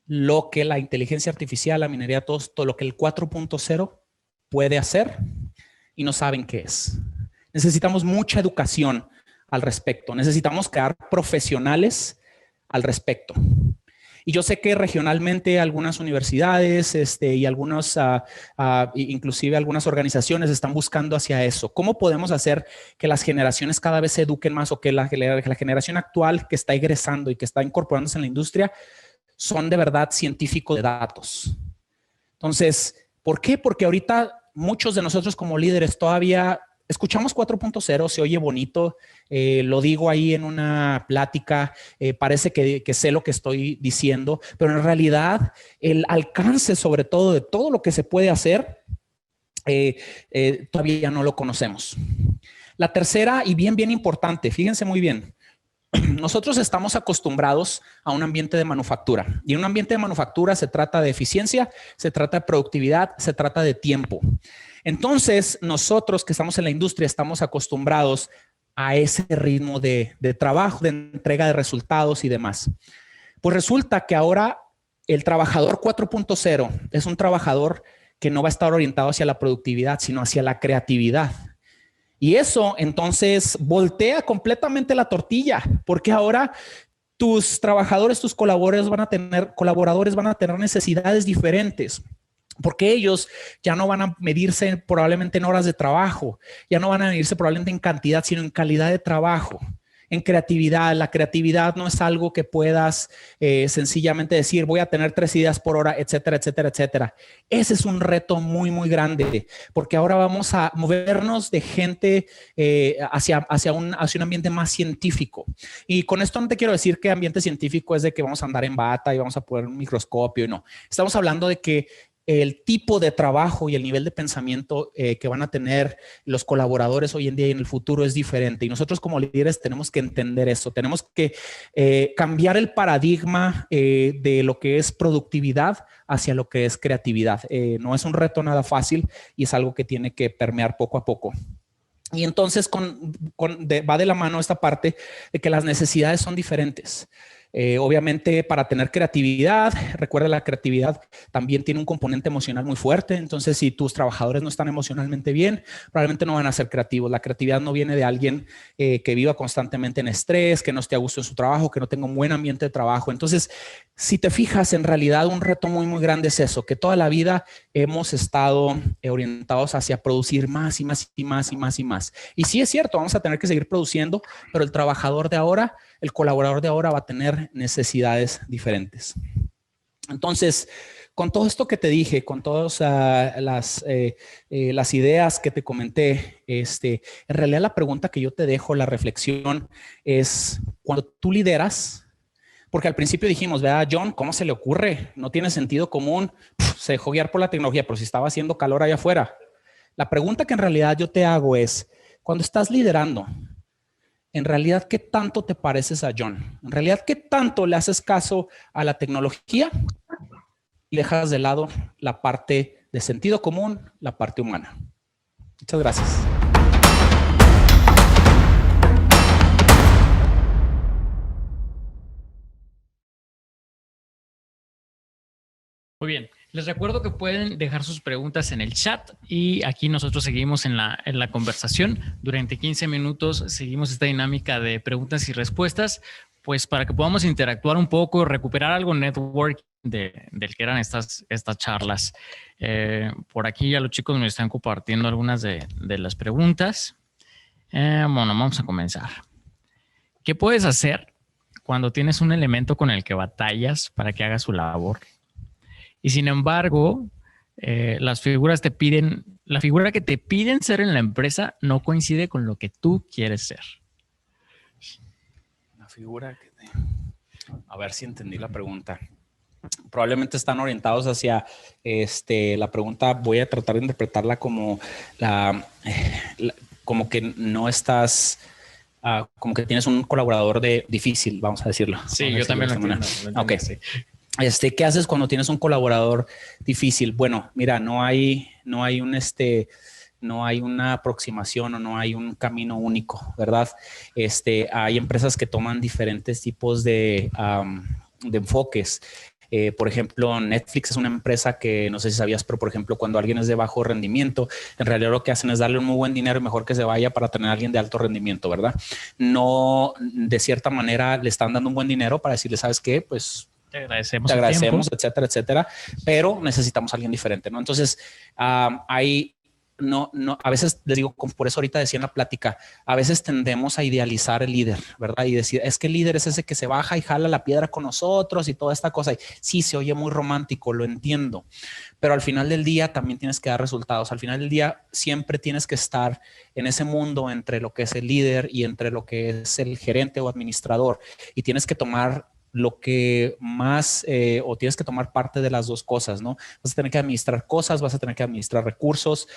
lo que la inteligencia artificial, la minería, todo lo que el 4.0 puede hacer y no saben qué es. Necesitamos mucha educación al respecto. Necesitamos crear profesionales al respecto. Y yo sé que regionalmente algunas universidades y algunos, inclusive algunas organizaciones están buscando hacia eso. ¿Cómo podemos hacer que las generaciones cada vez se eduquen más o que la generación actual que está egresando y que está incorporándose en la industria son de verdad científicos de datos? Entonces, ¿por qué? Porque ahorita muchos de nosotros como líderes todavía escuchamos 4.0, se oye bonito, lo digo ahí en una plática, parece que sé lo que estoy diciendo, pero en realidad el alcance sobre todo de todo lo que se puede hacer, todavía no lo conocemos. La tercera y bien importante, fíjense muy bien. Nosotros estamos acostumbrados a un ambiente de manufactura y en un ambiente de manufactura se trata de eficiencia, se trata de productividad, se trata de tiempo. Entonces, nosotros que estamos en la industria estamos acostumbrados a ese ritmo de trabajo, de entrega de resultados y demás. Pues resulta que ahora el trabajador 4.0 es un trabajador que no va a estar orientado hacia la productividad, sino hacia la creatividad. Y eso entonces voltea completamente la tortilla, porque ahora tus trabajadores, tus colaboradores van a tener necesidades diferentes, porque ellos ya no van a medirse probablemente en horas de trabajo, ya no van a medirse probablemente en cantidad, sino en calidad de trabajo. En creatividad, la creatividad no es algo que puedas sencillamente decir voy a tener 3 ideas por hora, etcétera, etcétera, etcétera. Ese es un reto muy grande, porque ahora vamos a movernos de gente hacia un ambiente más científico. Y con esto no te quiero decir que ambiente científico es de que vamos a andar en bata y vamos a poner un microscopio y no. Estamos hablando de que el tipo de trabajo y el nivel de pensamiento que van a tener los colaboradores hoy en día y en el futuro es diferente. Y nosotros como líderes tenemos que entender eso. Tenemos que cambiar el paradigma de lo que es productividad hacia lo que es creatividad. No es un reto nada fácil y es algo que tiene que permear poco a poco. Y entonces va de la mano esta parte de que las necesidades son diferentes. Obviamente para tener creatividad, recuerda la creatividad también tiene un componente emocional muy fuerte, entonces si tus trabajadores no están emocionalmente bien, probablemente no van a ser creativos. La creatividad no viene de alguien que viva constantemente en estrés, que no esté a gusto en su trabajo, que no tenga un buen ambiente de trabajo. Entonces, si te fijas, en realidad un reto muy grande es eso, que toda la vida hemos estado orientados hacia producir más y más y más y más y más. Y sí es cierto, vamos a tener que seguir produciendo, pero el trabajador de ahora, el colaborador de ahora va a tener necesidades diferentes. Entonces, con todo esto que te dije, con todas las ideas que te comenté, en realidad la pregunta que yo te dejo, la reflexión es, cuando tú lideras, porque al principio dijimos, ¿verdad, John? ¿Cómo se le ocurre? No tiene sentido común, se dejó guiar por la tecnología, pero si estaba haciendo calor allá afuera. La pregunta que en realidad yo te hago es, cuando estás liderando, en realidad, ¿qué tanto te pareces a John? En realidad, ¿qué tanto le haces caso a la tecnología y dejas de lado la parte de sentido común, la parte humana? Muchas gracias. Muy bien, les recuerdo que pueden dejar sus preguntas en el chat y aquí nosotros seguimos en la conversación. Durante 15 minutos seguimos esta dinámica de preguntas y respuestas, pues para que podamos interactuar un poco, recuperar algo network del que eran estas charlas. Por aquí ya los chicos me están compartiendo algunas de las preguntas. Bueno, vamos a comenzar. ¿Qué puedes hacer cuando tienes un elemento con el que batallas para que haga su labor? Y sin embargo, las figuras te piden, la figura que te piden ser en la empresa no coincide con lo que tú quieres ser. La figura que a ver si entendí la pregunta. Probablemente están orientados hacia la pregunta. Voy a tratar de interpretarla como como que no estás, como que tienes un colaborador difícil, vamos a decirlo. Sí, yo también lo entiendo. Ok. Sí. ¿Qué haces cuando tienes un colaborador difícil? Bueno, mira, no hay una aproximación o no hay un camino único, ¿verdad? Hay empresas que toman diferentes tipos de enfoques. Por ejemplo, Netflix es una empresa que no sé si sabías, pero por ejemplo, cuando alguien es de bajo rendimiento, en realidad lo que hacen es darle un muy buen dinero y mejor que se vaya para tener a alguien de alto rendimiento, ¿verdad? No, de cierta manera le están dando un buen dinero para decirle, ¿sabes qué? Pues te agradecemos, etcétera, etcétera, pero necesitamos a alguien diferente, ¿no? Entonces, a veces les digo, por eso ahorita decía en la plática, a veces tendemos a idealizar el líder, ¿verdad? Y decir, es que el líder es ese que se baja y jala la piedra con nosotros y toda esta cosa. Y sí, se oye muy romántico, lo entiendo, pero al final del día también tienes que dar resultados. Al final del día siempre tienes que estar en ese mundo entre lo que es el líder y entre lo que es el gerente o administrador, y tienes que tomar lo que más o tienes que tomar parte de las dos cosas, ¿no? Vas a tener que administrar cosas, vas a tener que administrar recursos,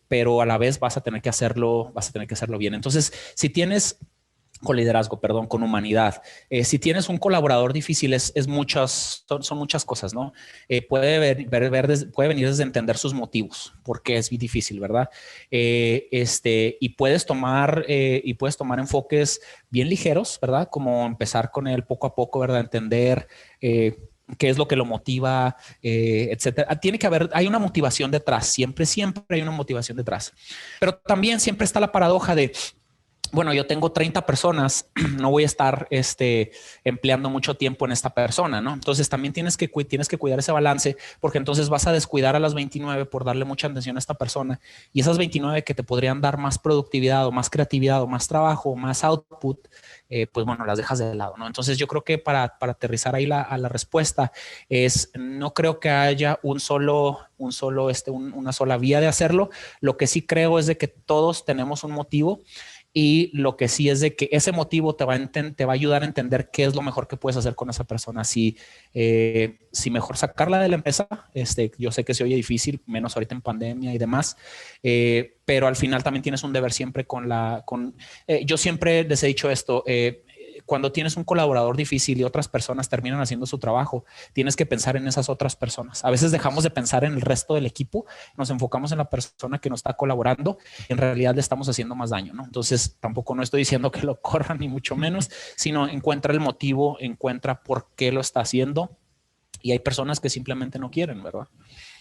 pero a la vez vas a tener que hacerlo bien. Entonces, si tienes con liderazgo, perdón, con humanidad. Si tienes un colaborador difícil, son muchas cosas, ¿no? Puede venir desde entender sus motivos, porque es difícil, ¿verdad? Y puedes tomar enfoques bien ligeros, ¿verdad? Como empezar con él poco a poco, ¿verdad? Entender qué es lo que lo motiva, etcétera. Hay una motivación detrás, siempre hay una motivación detrás. Pero también siempre está la paradoja de, bueno, yo tengo 30 personas, no voy a estar empleando mucho tiempo en esta persona, ¿no? Entonces también tienes que cuidar ese balance, porque entonces vas a descuidar a las 29 por darle mucha atención a esta persona, y esas 29 que te podrían dar más productividad o más creatividad o más trabajo o más output, pues bueno, las dejas de lado, ¿no? Entonces yo creo que para aterrizar ahí a la respuesta no creo que haya una sola vía de hacerlo. Lo que sí creo es de que todos tenemos un motivo. Y lo que sí es de que ese motivo te va a ayudar a entender qué es lo mejor que puedes hacer con esa persona. Si mejor sacarla de la empresa, yo sé que se oye difícil, menos ahorita en pandemia y demás, pero al final también tienes un deber siempre yo siempre les he dicho esto, cuando tienes un colaborador difícil y otras personas terminan haciendo su trabajo, tienes que pensar en esas otras personas. A veces dejamos de pensar en el resto del equipo, nos enfocamos en la persona que nos está colaborando, en realidad le estamos haciendo más daño, ¿no? Entonces tampoco no estoy diciendo que lo corran ni mucho menos, sino encuentra el motivo, encuentra por qué lo está haciendo, y hay personas que simplemente no quieren, ¿verdad?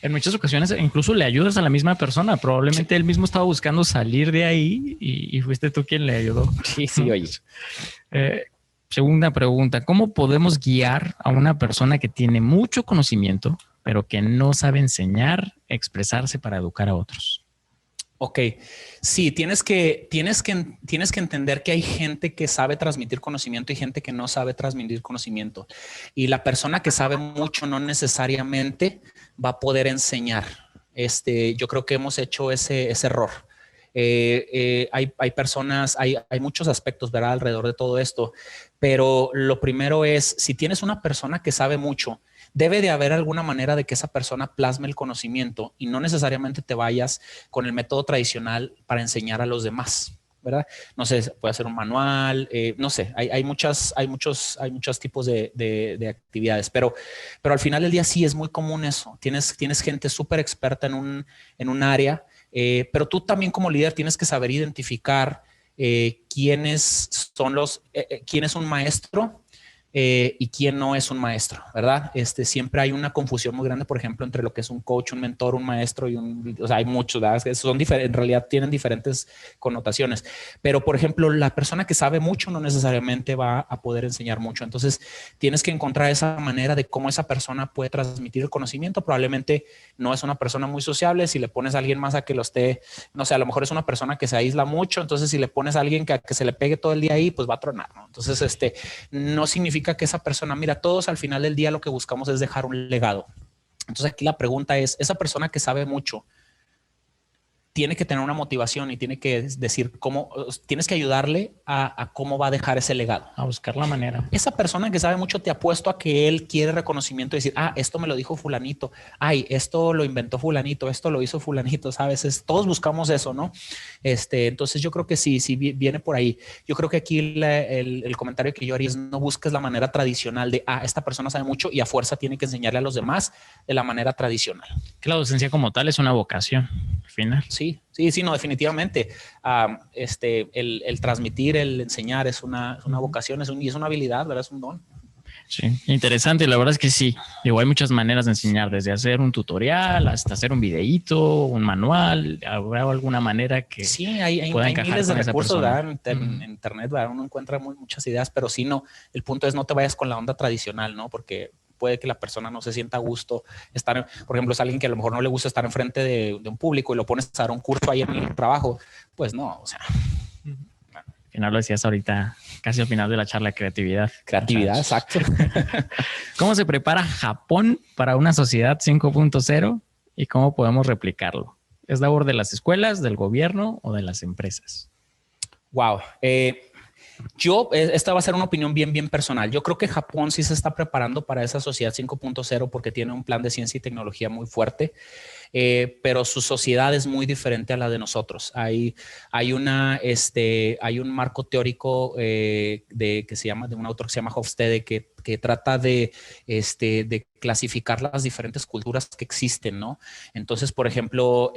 En muchas ocasiones incluso le ayudas a la misma persona. Probablemente él mismo estaba buscando salir de ahí y fuiste tú quien le ayudó. Sí, oye. Segunda pregunta, ¿cómo podemos guiar a una persona que tiene mucho conocimiento, pero que no sabe enseñar, expresarse para educar a otros? Ok, sí, tienes que entender que hay gente que sabe transmitir conocimiento y gente que no sabe transmitir conocimiento. Y la persona que sabe mucho no necesariamente va a poder enseñar. Yo creo que hemos hecho ese error. Hay personas, hay muchos aspectos, ¿verdad?, alrededor de todo esto. Pero lo primero es, si tienes una persona que sabe mucho, debe de haber alguna manera de que esa persona plasme el conocimiento y no necesariamente te vayas con el método tradicional para enseñar a los demás, ¿verdad? No sé, puede ser un manual, no sé, hay muchos tipos de actividades, pero al final del día sí es muy común eso. Tienes gente súper experta en un área, pero tú también como líder tienes que saber identificar quién es un maestro y quién no es un maestro, ¿verdad? Siempre hay una confusión muy grande, por ejemplo, entre lo que es un coach, un mentor, un maestro o sea, hay muchos, ¿verdad? En realidad tienen diferentes connotaciones, pero por ejemplo, la persona que sabe mucho no necesariamente va a poder enseñar mucho. Entonces tienes que encontrar esa manera de cómo esa persona puede transmitir el conocimiento. Probablemente no es una persona muy sociable. Si le pones a alguien más a que lo esté, no sé, a lo mejor es una persona que se aísla mucho. Entonces si le pones a alguien que se le pegue todo el día ahí, pues va a tronar, ¿no? Entonces no significa que esa persona, mira, todos al final del día lo que buscamos es dejar un legado. Entonces aquí la pregunta es, esa persona que sabe mucho, tiene que tener una motivación y tiene que decir cómo, tienes que ayudarle a cómo va a dejar ese legado. A buscar la manera. Esa persona que sabe mucho, te apuesto a que él quiere reconocimiento y decir, esto me lo dijo fulanito, esto lo inventó fulanito, esto lo hizo fulanito, ¿sabes? Todos buscamos eso, ¿no? Entonces yo creo que sí viene por ahí. Yo creo que aquí el comentario que yo haría es no busques la manera tradicional de, esta persona sabe mucho y a fuerza tiene que enseñarle a los demás de la manera tradicional. Que la docencia como tal es una vocación, al final. Sí, no, definitivamente. El transmitir, el enseñar es una vocación, y es una habilidad, ¿verdad? Es un don. Sí, interesante. La verdad es que sí. Digo, hay muchas maneras de enseñar, desde hacer un tutorial hasta hacer un videíto, un manual. ¿Habrá alguna manera que hay miles de recursos, ¿verdad? En internet, ¿verdad? Uno encuentra muchas ideas, pero sí, no. El punto es no te vayas con la onda tradicional, ¿no? Porque puede que la persona no se sienta a gusto estar, por ejemplo, es alguien que a lo mejor no le gusta estar enfrente de un público y lo pones a dar un curso ahí en el trabajo, pues no, o sea. Al final lo decías ahorita, casi al final de la charla, creatividad. Creatividad, exacto. ¿Cómo se prepara Japón para una sociedad 5.0 y cómo podemos replicarlo? ¿Es labor de las escuelas, del gobierno o de las empresas? Wow. Esta va a ser una opinión bien personal. Yo creo que Japón sí se está preparando para esa sociedad 5.0 porque tiene un plan de ciencia y tecnología muy fuerte, pero su sociedad es muy diferente a la de nosotros. Hay un marco teórico que se llama, de un autor que se llama Hofstede, que trata de clasificar las diferentes culturas que existen, ¿no? Entonces, por ejemplo,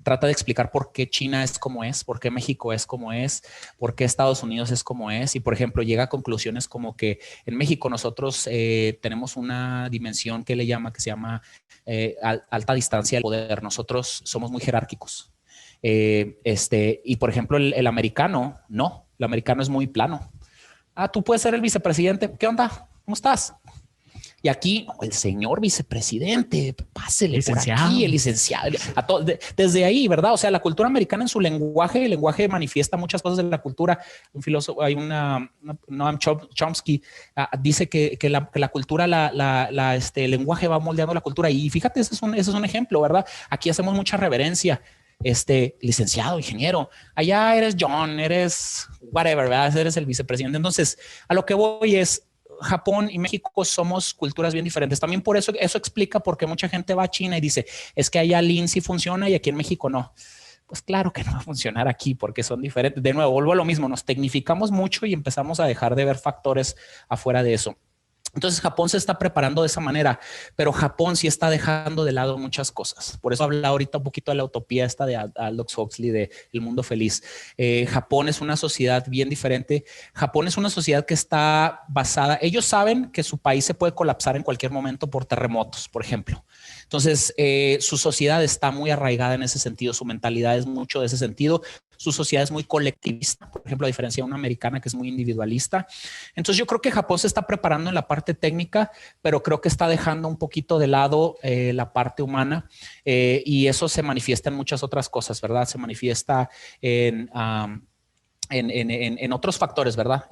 trata de explicar por qué China es como es, por qué México es como es, por qué Estados Unidos es como es. Y, por ejemplo, llega a conclusiones como que en México nosotros tenemos una dimensión que se llama alta distancia del poder. Nosotros somos muy jerárquicos. Y, por ejemplo, el americano, no. El americano es muy plano. Tú puedes ser el vicepresidente. ¿Qué onda? ¿Cómo estás? Y aquí, el señor vicepresidente, pásele licenciado. Por aquí, el licenciado. Desde ahí, ¿verdad? O sea, la cultura americana en su lenguaje, el lenguaje manifiesta muchas cosas de la cultura. Un filósofo, Noam Chomsky, dice que la cultura, el lenguaje va moldeando la cultura. Y fíjate, ese es un ejemplo, ¿verdad? Aquí hacemos mucha reverencia. Licenciado, ingeniero, allá eres John, eres whatever, ¿verdad? Eres el vicepresidente. Entonces, a lo que voy es, Japón y México somos culturas bien diferentes. También por eso explica por qué mucha gente va a China y dice, es que allá Lean sí funciona y aquí en México no. Pues claro que no va a funcionar aquí porque son diferentes. De nuevo, vuelvo a lo mismo, nos tecnificamos mucho y empezamos a dejar de ver factores afuera de eso. Entonces Japón se está preparando de esa manera, pero Japón sí está dejando de lado muchas cosas. Por eso habla ahorita un poquito de la utopía esta de Aldous Huxley, de El Mundo Feliz. Japón es una sociedad bien diferente. Japón es una sociedad que está basada, ellos saben que su país se puede colapsar en cualquier momento por terremotos, por ejemplo. Entonces, su sociedad está muy arraigada en ese sentido, su mentalidad es mucho de ese sentido. Su sociedad es muy colectivista, por ejemplo, a diferencia de una americana que es muy individualista. Entonces yo creo que Japón se está preparando en la parte técnica, pero creo que está dejando un poquito de lado la parte humana y eso se manifiesta en muchas otras cosas, ¿verdad? Se manifiesta en otros factores, ¿verdad?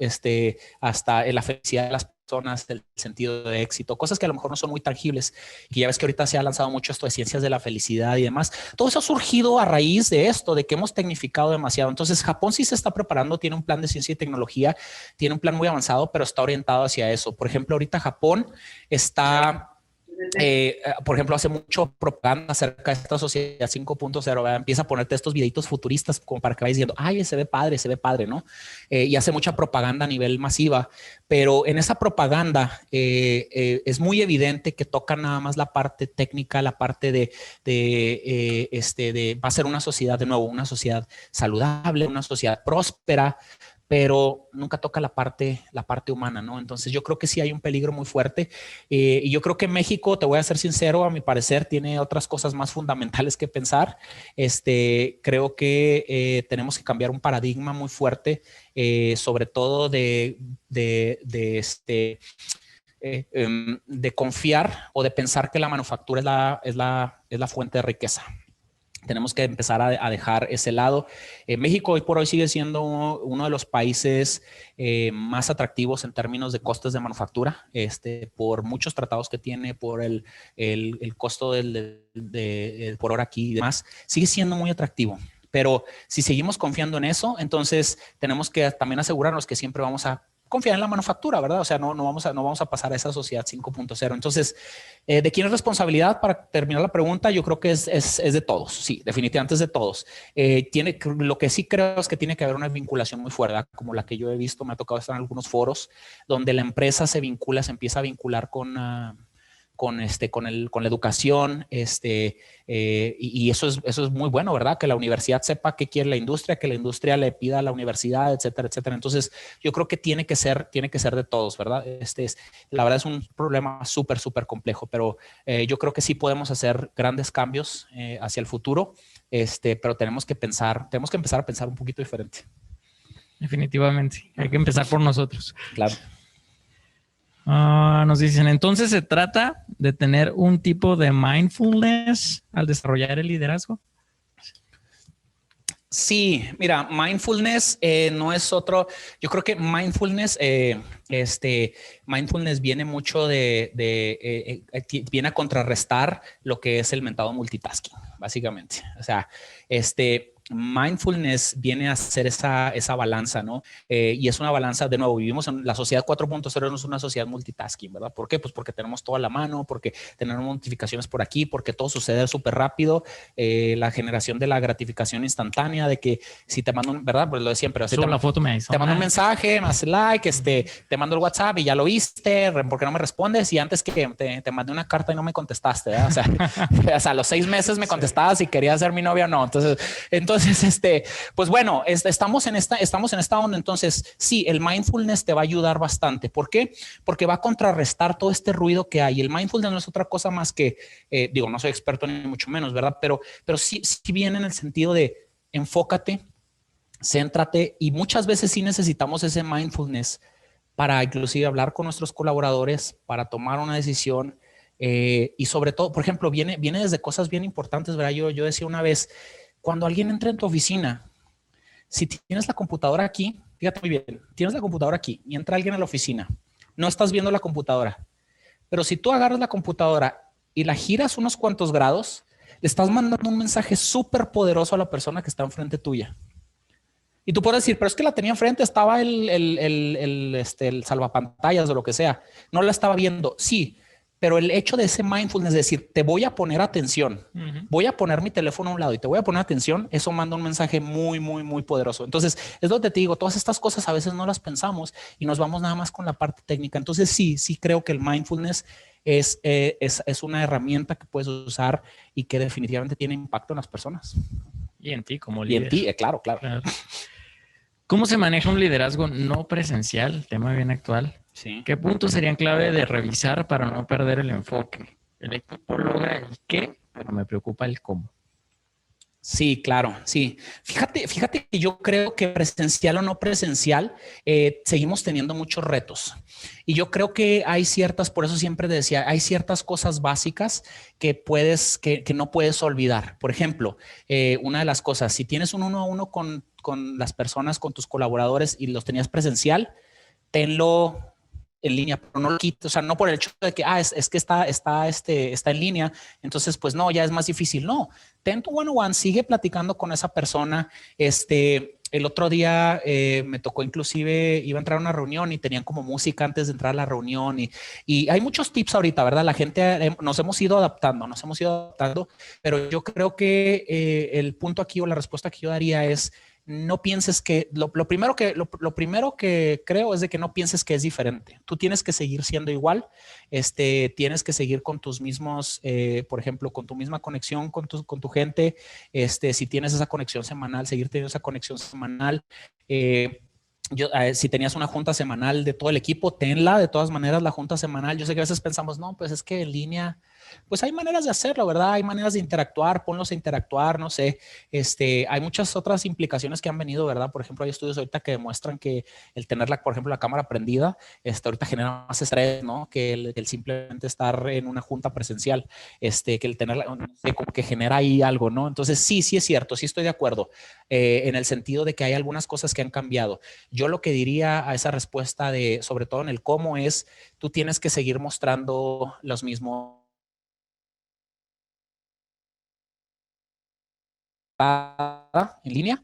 Hasta en la felicidad de las personas, el sentido de éxito, cosas que a lo mejor no son muy tangibles. Y ya ves que ahorita se ha lanzado mucho esto de ciencias de la felicidad y demás. Todo eso ha surgido a raíz de esto, de que hemos tecnificado demasiado. Entonces, Japón sí se está preparando, tiene un plan de ciencia y tecnología, tiene un plan muy avanzado, pero está orientado hacia eso. Por ejemplo, ahorita Japón está... por ejemplo, hace mucho propaganda acerca de esta sociedad 5.0, ¿verdad? Empieza a ponerte estos videitos futuristas como para que vayas diciendo, ay, se ve padre, ¿no? Y hace mucha propaganda a nivel masiva, pero en esa propaganda es muy evidente que toca nada más la parte técnica, la parte de va a ser una sociedad, de nuevo, una sociedad saludable, una sociedad próspera, pero nunca toca la parte humana, ¿no? Entonces yo creo que sí hay un peligro muy fuerte y yo creo que México, te voy a ser sincero, a mi parecer tiene otras cosas más fundamentales que pensar. Creo que tenemos que cambiar un paradigma muy fuerte, sobre todo de confiar o de pensar que la manufactura es la fuente de riqueza. Tenemos que empezar a dejar ese lado. México hoy por hoy sigue siendo uno de los países más atractivos en términos de costes de manufactura, por muchos tratados que tiene, por el costo por hora aquí y demás. Sigue siendo muy atractivo. Pero si seguimos confiando en eso, entonces tenemos que también asegurarnos que siempre vamos a confiar en la manufactura, ¿verdad? O sea, no vamos a pasar a esa sociedad 5.0. Entonces, ¿de quién es responsabilidad? Para terminar la pregunta, yo creo que es de todos. Sí, definitivamente es de todos. Lo que sí creo es que tiene que haber una vinculación muy fuerte, ¿verdad? Como la que yo he visto, me ha tocado estar en algunos foros donde la empresa se empieza a vincular con la educación, y eso es muy bueno, ¿verdad? Que la universidad sepa qué quiere la industria, que la industria le pida a la universidad, etcétera, etcétera. Entonces, yo creo que tiene que ser de todos, ¿verdad? La verdad es un problema súper, súper complejo, pero yo creo que sí podemos hacer grandes cambios hacia el futuro, pero tenemos que empezar a pensar un poquito diferente. Definitivamente, hay que empezar por nosotros. Claro. Nos dicen, entonces se trata de tener un tipo de mindfulness al desarrollar el liderazgo. Sí, mira, mindfulness no es otro. Yo creo que mindfulness, mindfulness viene mucho viene a contrarrestar lo que es el mentado multitasking, básicamente. O sea, mindfulness viene a hacer esa balanza, ¿no? Y es una balanza, de nuevo, vivimos en la sociedad 4.0, no es una sociedad multitasking, ¿verdad? ¿Por qué? Pues porque tenemos todo a la mano, porque tenemos notificaciones por aquí, porque todo sucede súper rápido, la generación de la gratificación instantánea, de que si te mando, ¿verdad? Pues lo de siempre. Subo la foto, te mando un mensaje, me hace like, te mando el WhatsApp y ya lo viste, ¿por qué no me respondes? Y antes que te mandé una carta y no me contestaste, ¿verdad? O sea, a los 6 meses me contestabas si querías ser mi novia o no. Entonces, pues bueno, estamos en esta onda. Entonces, sí, el mindfulness te va a ayudar bastante. ¿Por qué? Porque va a contrarrestar todo este ruido que hay. El mindfulness no es otra cosa más que, no soy experto ni mucho menos, ¿verdad? Pero sí viene en el sentido de enfócate, céntrate, y muchas veces sí necesitamos ese mindfulness para inclusive hablar con nuestros colaboradores, para tomar una decisión, y sobre todo, por ejemplo, viene desde cosas bien importantes, ¿verdad? Yo decía una vez, cuando alguien entra en tu oficina, si tienes la computadora aquí, fíjate muy bien, tienes la computadora aquí y entra alguien a la oficina, no estás viendo la computadora, pero si tú agarras la computadora y la giras unos cuantos grados, le estás mandando un mensaje súper poderoso a la persona que está enfrente tuya. Y tú puedes decir, pero es que la tenía enfrente, estaba el salvapantallas o lo que sea, no la estaba viendo. Sí, pero el hecho de ese mindfulness, es decir, te voy a poner atención, voy a poner mi teléfono a un lado y te voy a poner atención, eso manda un mensaje muy, muy, muy poderoso. Entonces, es lo que te digo, todas estas cosas a veces no las pensamos y nos vamos nada más con la parte técnica. Entonces, sí creo que el mindfulness es una herramienta que puedes usar y que definitivamente tiene impacto en las personas. Y en ti como líder. Y en ti, claro. ¿Cómo se maneja un liderazgo no presencial? Tema bien actual. Sí. ¿Qué puntos serían clave de revisar para no perder el enfoque? El equipo logra el qué, pero me preocupa el cómo. Sí, claro, sí. Fíjate que yo creo que presencial o no presencial, seguimos teniendo muchos retos. Y yo creo que hay por eso siempre decía, hay ciertas cosas básicas que no puedes olvidar. Por ejemplo, una de las cosas, si tienes un 1-a-1 con las personas, con tus colaboradores y los tenías presencial, tenlo en línea, pero no lo quites, o sea, no por el hecho de que, es que está en línea, entonces pues no, ya es más difícil. No, ten tu one-on-one, sigue platicando con esa persona. El otro día me tocó, inclusive iba a entrar a una reunión y tenían como música antes de entrar a la reunión, y hay muchos tips ahorita, ¿verdad? La gente nos hemos ido adaptando, pero yo creo que el punto aquí o la respuesta que yo daría es: no pienses que lo primero que creo es de que no pienses que es diferente. Tú tienes que seguir siendo igual. Tienes que seguir con tus mismos, por ejemplo, con tu misma conexión con tu gente. Si tienes esa conexión semanal, seguir teniendo esa conexión semanal. Si tenías una junta semanal de todo el equipo, tenla de todas maneras, la junta semanal. Yo sé que a veces pensamos, no, pues es que en línea pues hay maneras de hacerlo, ¿verdad? Hay maneras de interactuar, ponlos a interactuar, no sé. Hay muchas otras implicaciones que han venido, ¿verdad? Por ejemplo, hay estudios ahorita que demuestran que el tener, por ejemplo, la cámara prendida, ahorita genera más estrés, ¿no? Que el simplemente estar en una junta presencial, que el tenerla, no sé, como que genera ahí algo, ¿no? Entonces, sí es cierto, sí estoy de acuerdo, en el sentido de que hay algunas cosas que han cambiado. Yo lo que diría a esa respuesta de, sobre todo en el cómo, es, tú tienes que seguir mostrando los mismos en línea,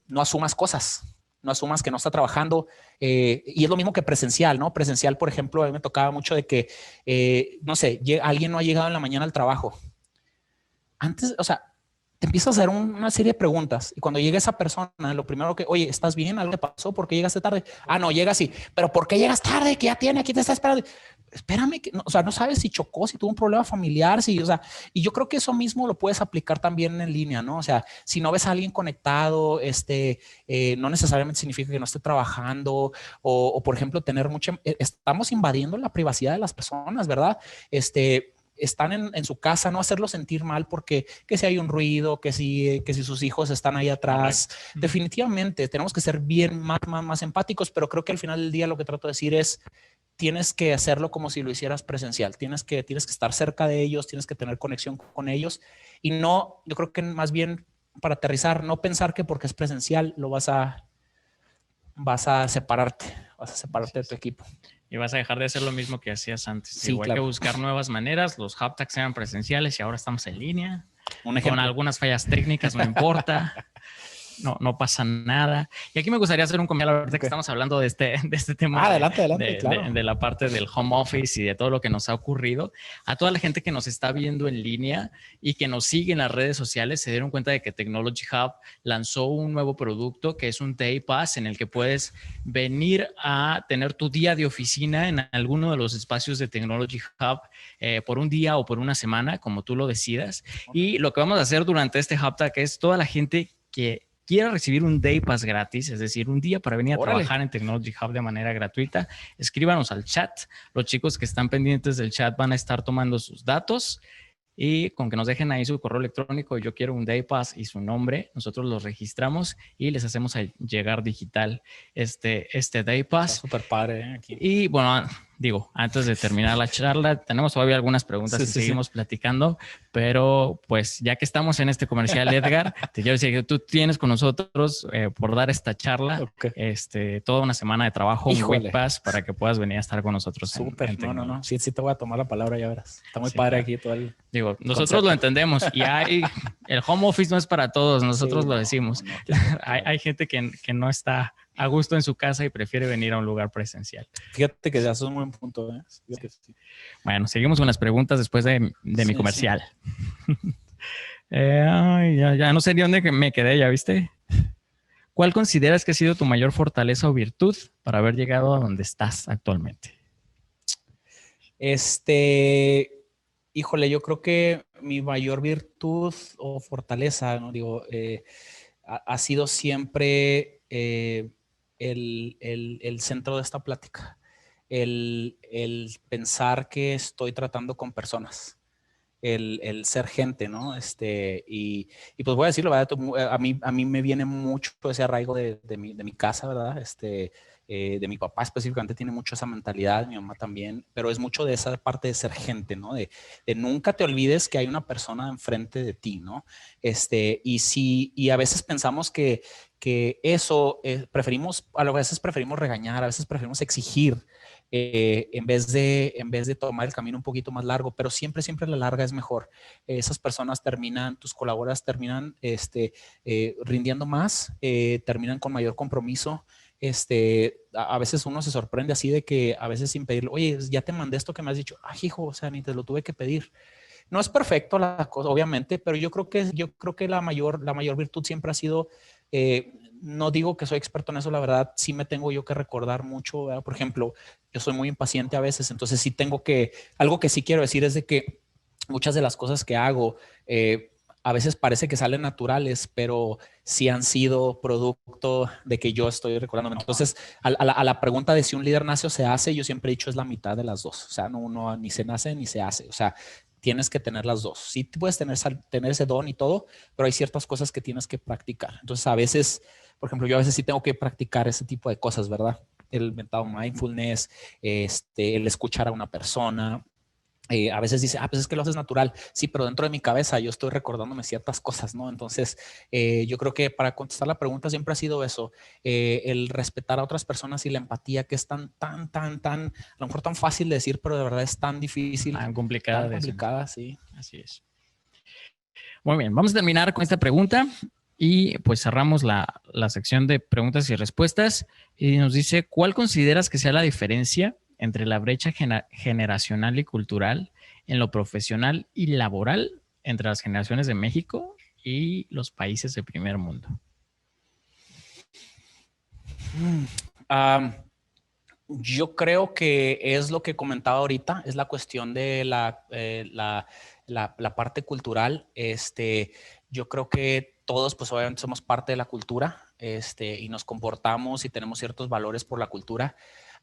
no asumas cosas, no asumas que no está trabajando, y es lo mismo que presencial, ¿no? Presencial, por ejemplo, a mí me tocaba mucho de que, no sé, alguien no ha llegado en la mañana al trabajo. Antes, o sea, te empiezas a hacer una serie de preguntas y cuando llega esa persona, lo primero que, oye, ¿estás bien? ¿Algo te pasó? ¿Por qué llegaste tarde? Ah, no, llega así. ¿Pero por qué llegas tarde? ¿Qué ya tiene? Aquí te está esperando. Espérame, que, no, o sea, no sabes si chocó, si tuvo un problema familiar, si, o sea, y yo creo que eso mismo lo puedes aplicar también en línea, ¿no? O sea, si no ves a alguien conectado, no necesariamente significa que no esté trabajando o por ejemplo, tener mucha, estamos invadiendo la privacidad de las personas, ¿verdad? Están en su casa, no hacerlo sentir mal porque que si hay un ruido, que si sus hijos están ahí atrás. Correcto. Definitivamente tenemos que ser bien más empáticos, pero creo que al final del día lo que trato de decir es, tienes que hacerlo como si lo hicieras presencial, tienes que estar cerca de ellos, tienes que tener conexión con ellos y no, yo creo que más bien para aterrizar, no pensar que porque es presencial lo vas a separarte de tu equipo. Y vas a dejar de hacer lo mismo que hacías antes. Sí, igual claro. que buscar nuevas maneras, los haptags eran presenciales y ahora estamos en línea. Un ejemplo. Con algunas fallas técnicas, no importa. No pasa nada. Y aquí me gustaría hacer un comentario ahorita que estamos hablando de este tema. Adelante, claro. De la parte del home office y de todo lo que nos ha ocurrido. A toda la gente que nos está viendo en línea y que nos sigue en las redes sociales, se dieron cuenta de que Technology Hub lanzó un nuevo producto que es un Day Pass en el que puedes venir a tener tu día de oficina en alguno de los espacios de Technology Hub por un día o por una semana, como tú lo decidas. Y lo que vamos a hacer durante este HubTag es toda la gente que quiera recibir un Day Pass gratis, es decir, un día para venir a trabajar en Technology Hub de manera gratuita, escríbanos al chat. Los chicos que están pendientes del chat van a estar tomando sus datos y con que nos dejen ahí su correo electrónico, yo quiero un Day Pass y su nombre, nosotros los registramos y les hacemos llegar digital este Day Pass. Está súper padre aquí. Y bueno, digo, antes de terminar la charla, tenemos todavía algunas preguntas y seguimos platicando, pero pues ya que estamos en este comercial, Edgar, te quiero decir que tú tienes con nosotros por dar esta charla, toda una semana de trabajo, un Week Pass para que puedas venir a estar con nosotros. Súper, no. Sí te voy a tomar la palabra, ya verás. Está muy padre aquí todo el... Digo, nosotros lo entendemos y el home office no es para todos, nosotros lo decimos. Hay gente que no está a gusto en su casa y prefiere venir a un lugar presencial. Fíjate que ya es un buen punto. Sí. Bueno, seguimos con las preguntas después de mi comercial. Ya no sé ni dónde me quedé, ¿ya viste? ¿Cuál consideras que ha sido tu mayor fortaleza o virtud para haber llegado a donde estás actualmente? Híjole, yo creo que mi mayor virtud o fortaleza, ¿no? Digo, ha sido siempre el centro de esta plática, el pensar que estoy tratando con personas, el ser gente, ¿no? Y pues voy a decirlo, ¿verdad? A mí me viene mucho ese arraigo de mi casa, ¿verdad? De mi papá específicamente tiene mucho esa mentalidad, mi mamá también, pero es mucho de esa parte de ser gente, ¿no? De nunca te olvides que hay una persona enfrente de ti, ¿no? Y a veces pensamos que eso a veces preferimos regañar, a veces preferimos exigir, en vez de tomar el camino un poquito más largo, pero siempre la larga es mejor. Esas personas tus colaboradores terminan rindiendo más, terminan con mayor compromiso. A veces uno se sorprende así de que a veces sin pedirlo, oye, ya te mandé esto que me has dicho, ay hijo, o sea, ni te lo tuve que pedir. No es perfecto la cosa, obviamente, pero yo creo que la mayor virtud siempre ha sido, no digo que soy experto en eso, la verdad, sí me tengo yo que recordar mucho, ¿verdad? Por ejemplo, yo soy muy impaciente a veces, entonces sí algo que sí quiero decir es de que muchas de las cosas que hago, a veces parece que salen naturales, pero sí han sido producto de que yo estoy recordándome. Entonces, a la pregunta de si un líder nace o se hace, yo siempre he dicho es la mitad de las dos. O sea, no ni se nace ni se hace. O sea, tienes que tener las dos. Sí puedes tener ese don y todo, pero hay ciertas cosas que tienes que practicar. Entonces, a veces, por ejemplo, yo a veces sí tengo que practicar ese tipo de cosas, ¿verdad? El mentado mindfulness, el escuchar a una persona. A veces dice, pues es que lo haces natural. Sí, pero dentro de mi cabeza yo estoy recordándome ciertas cosas, ¿no? Entonces, yo creo que para contestar la pregunta siempre ha sido eso, el respetar a otras personas y la empatía, que es tan, a lo mejor tan fácil de decir, pero de verdad es tan difícil. Tan complicada. Tan complicada, sí. Así es. Muy bien, vamos a terminar con esta pregunta y pues cerramos la sección de preguntas y respuestas y nos dice, ¿cuál consideras que sea la diferencia entre la brecha generacional y cultural en lo profesional y laboral entre las generaciones de México y los países de primer mundo? Yo creo que es lo que comentaba ahorita, es la cuestión de la parte cultural. Yo creo que todos, pues obviamente somos parte de la cultura, y nos comportamos y tenemos ciertos valores por la cultura.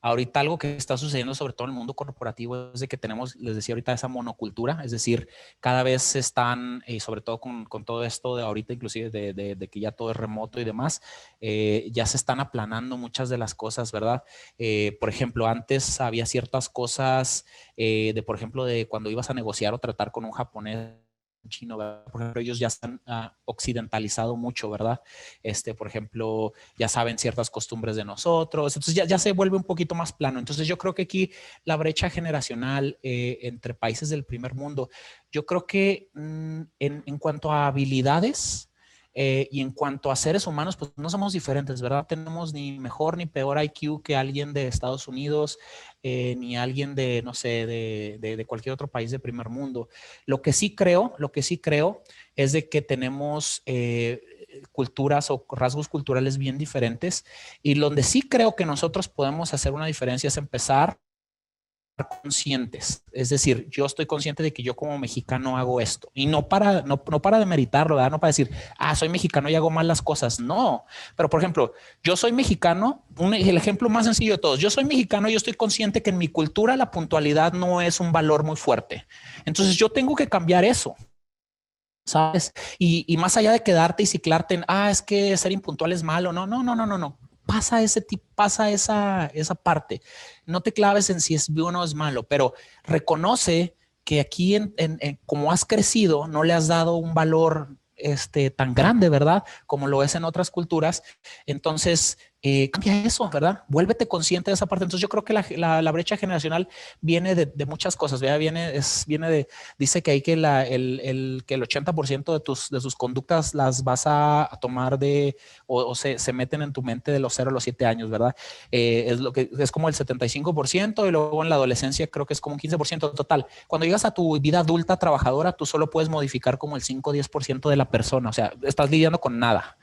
Ahorita algo que está sucediendo sobre todo en el mundo corporativo es de que tenemos, les decía ahorita, esa monocultura, es decir, cada vez se están, y sobre todo con todo esto de ahorita, inclusive de que ya todo es remoto y demás, ya se están aplanando muchas de las cosas, ¿verdad? Por ejemplo, antes había ciertas cosas, por ejemplo, de cuando ibas a negociar o tratar con un japonés, chino, ¿verdad? Por ejemplo, ellos ya están occidentalizado mucho, ¿verdad? Por ejemplo, ya saben ciertas costumbres de nosotros, entonces ya se vuelve un poquito más plano. Entonces yo creo que aquí la brecha generacional entre países del primer mundo, yo creo que en cuanto a habilidades, y en cuanto a seres humanos, pues no somos diferentes, ¿verdad? Tenemos ni mejor ni peor IQ que alguien de Estados Unidos, ni alguien de, no sé, de cualquier otro país de primer mundo. Lo que sí creo es de que tenemos culturas o rasgos culturales bien diferentes, y donde sí creo que nosotros podemos hacer una diferencia es empezar conscientes, es decir, yo estoy consciente de que yo como mexicano hago esto, y no para demeritarlo, ¿verdad? No para decir, soy mexicano y hago mal las cosas, no, pero por ejemplo, yo soy mexicano, el ejemplo más sencillo de todos, yo soy mexicano y yo estoy consciente que en mi cultura la puntualidad no es un valor muy fuerte, entonces yo tengo que cambiar eso, ¿sabes? Y más allá de quedarte y ciclarte en, es que ser impuntual es malo, no. Pasa esa parte. No te claves en si es bueno o es malo, pero reconoce que aquí como has crecido, no le has dado un valor tan grande, ¿verdad? Como lo es en otras culturas. Entonces, cambia eso, ¿verdad? Vuélvete consciente de esa parte. Entonces, yo creo que la brecha generacional viene de muchas cosas, ¿verdad? Dice que hay que el 80% de sus conductas las vas a tomar o se meten en tu mente de los 0 a los 7 años, ¿verdad? Es como el 75%, y luego en la adolescencia creo que es como un 15% total. Cuando llegas a tu vida adulta trabajadora, tú solo puedes modificar como el 5 o 10% de la persona, o sea, estás lidiando con nada.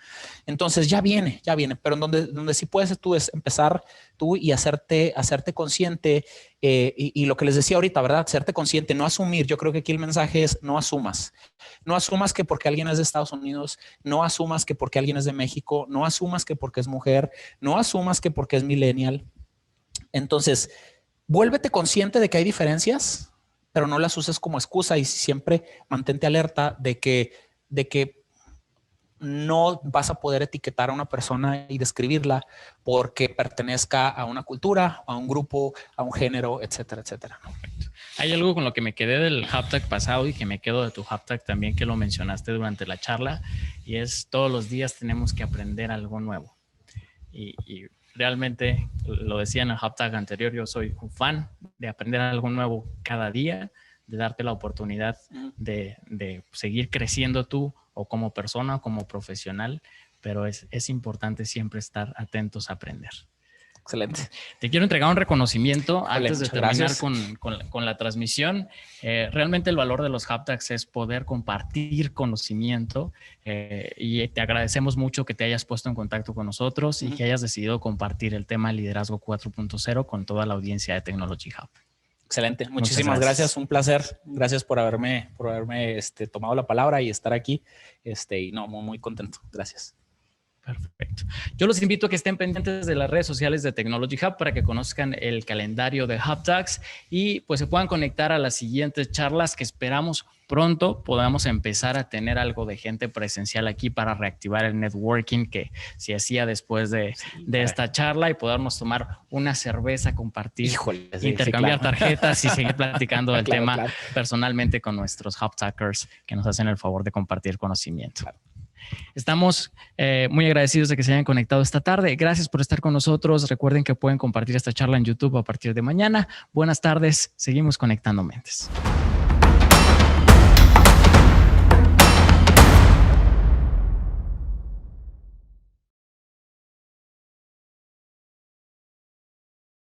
Entonces ya viene, pero en donde sí puedes tú es empezar tú y hacerte consciente, y lo que les decía ahorita, ¿verdad? Hacerte consciente, no asumir. Yo creo que aquí el mensaje es no asumas. No asumas que porque alguien es de Estados Unidos, no asumas que porque alguien es de México, no asumas que porque es mujer, no asumas que porque es millennial. Entonces, vuélvete consciente de que hay diferencias, pero no las uses como excusa, y siempre mantente alerta de que no vas a poder etiquetar a una persona y describirla porque pertenezca a una cultura, a un grupo, a un género, etcétera, etcétera. Hay algo con lo que me quedé del HubTag pasado y que me quedo de tu HubTag también, que lo mencionaste durante la charla, y es todos los días tenemos que aprender algo nuevo. Y realmente, lo decía en el HubTag anterior, yo soy un fan de aprender algo nuevo cada día, de darte la oportunidad de seguir creciendo tú, o como persona o como profesional, pero es importante siempre estar atentos a aprender. Excelente. Te quiero entregar un reconocimiento antes de terminar con la transmisión. Realmente el valor de los HubTags es poder compartir conocimiento, y te agradecemos mucho que te hayas puesto en contacto con nosotros y que hayas decidido compartir el tema Liderazgo 4.0 con toda la audiencia de Technology Hub. Excelente. Muchísimas gracias. Un placer. Gracias por haberme tomado la palabra y estar aquí. Y no, muy, muy contento. Gracias. Perfecto. Yo los invito a que estén pendientes de las redes sociales de Technology Hub para que conozcan el calendario de Hub Talks y pues se puedan conectar a las siguientes charlas que esperamos pronto podamos empezar a tener algo de gente presencial aquí para reactivar el networking que se hacía después de esta charla y podernos tomar una cerveza, compartir, intercambiar tarjetas y seguir platicando del tema personalmente con nuestros Hub Talkers que nos hacen el favor de compartir conocimiento. Estamos muy agradecidos de que se hayan conectado esta tarde. Gracias por estar con nosotros. Recuerden que pueden compartir esta charla en YouTube a partir de mañana. Buenas tardes. Seguimos conectando mentes.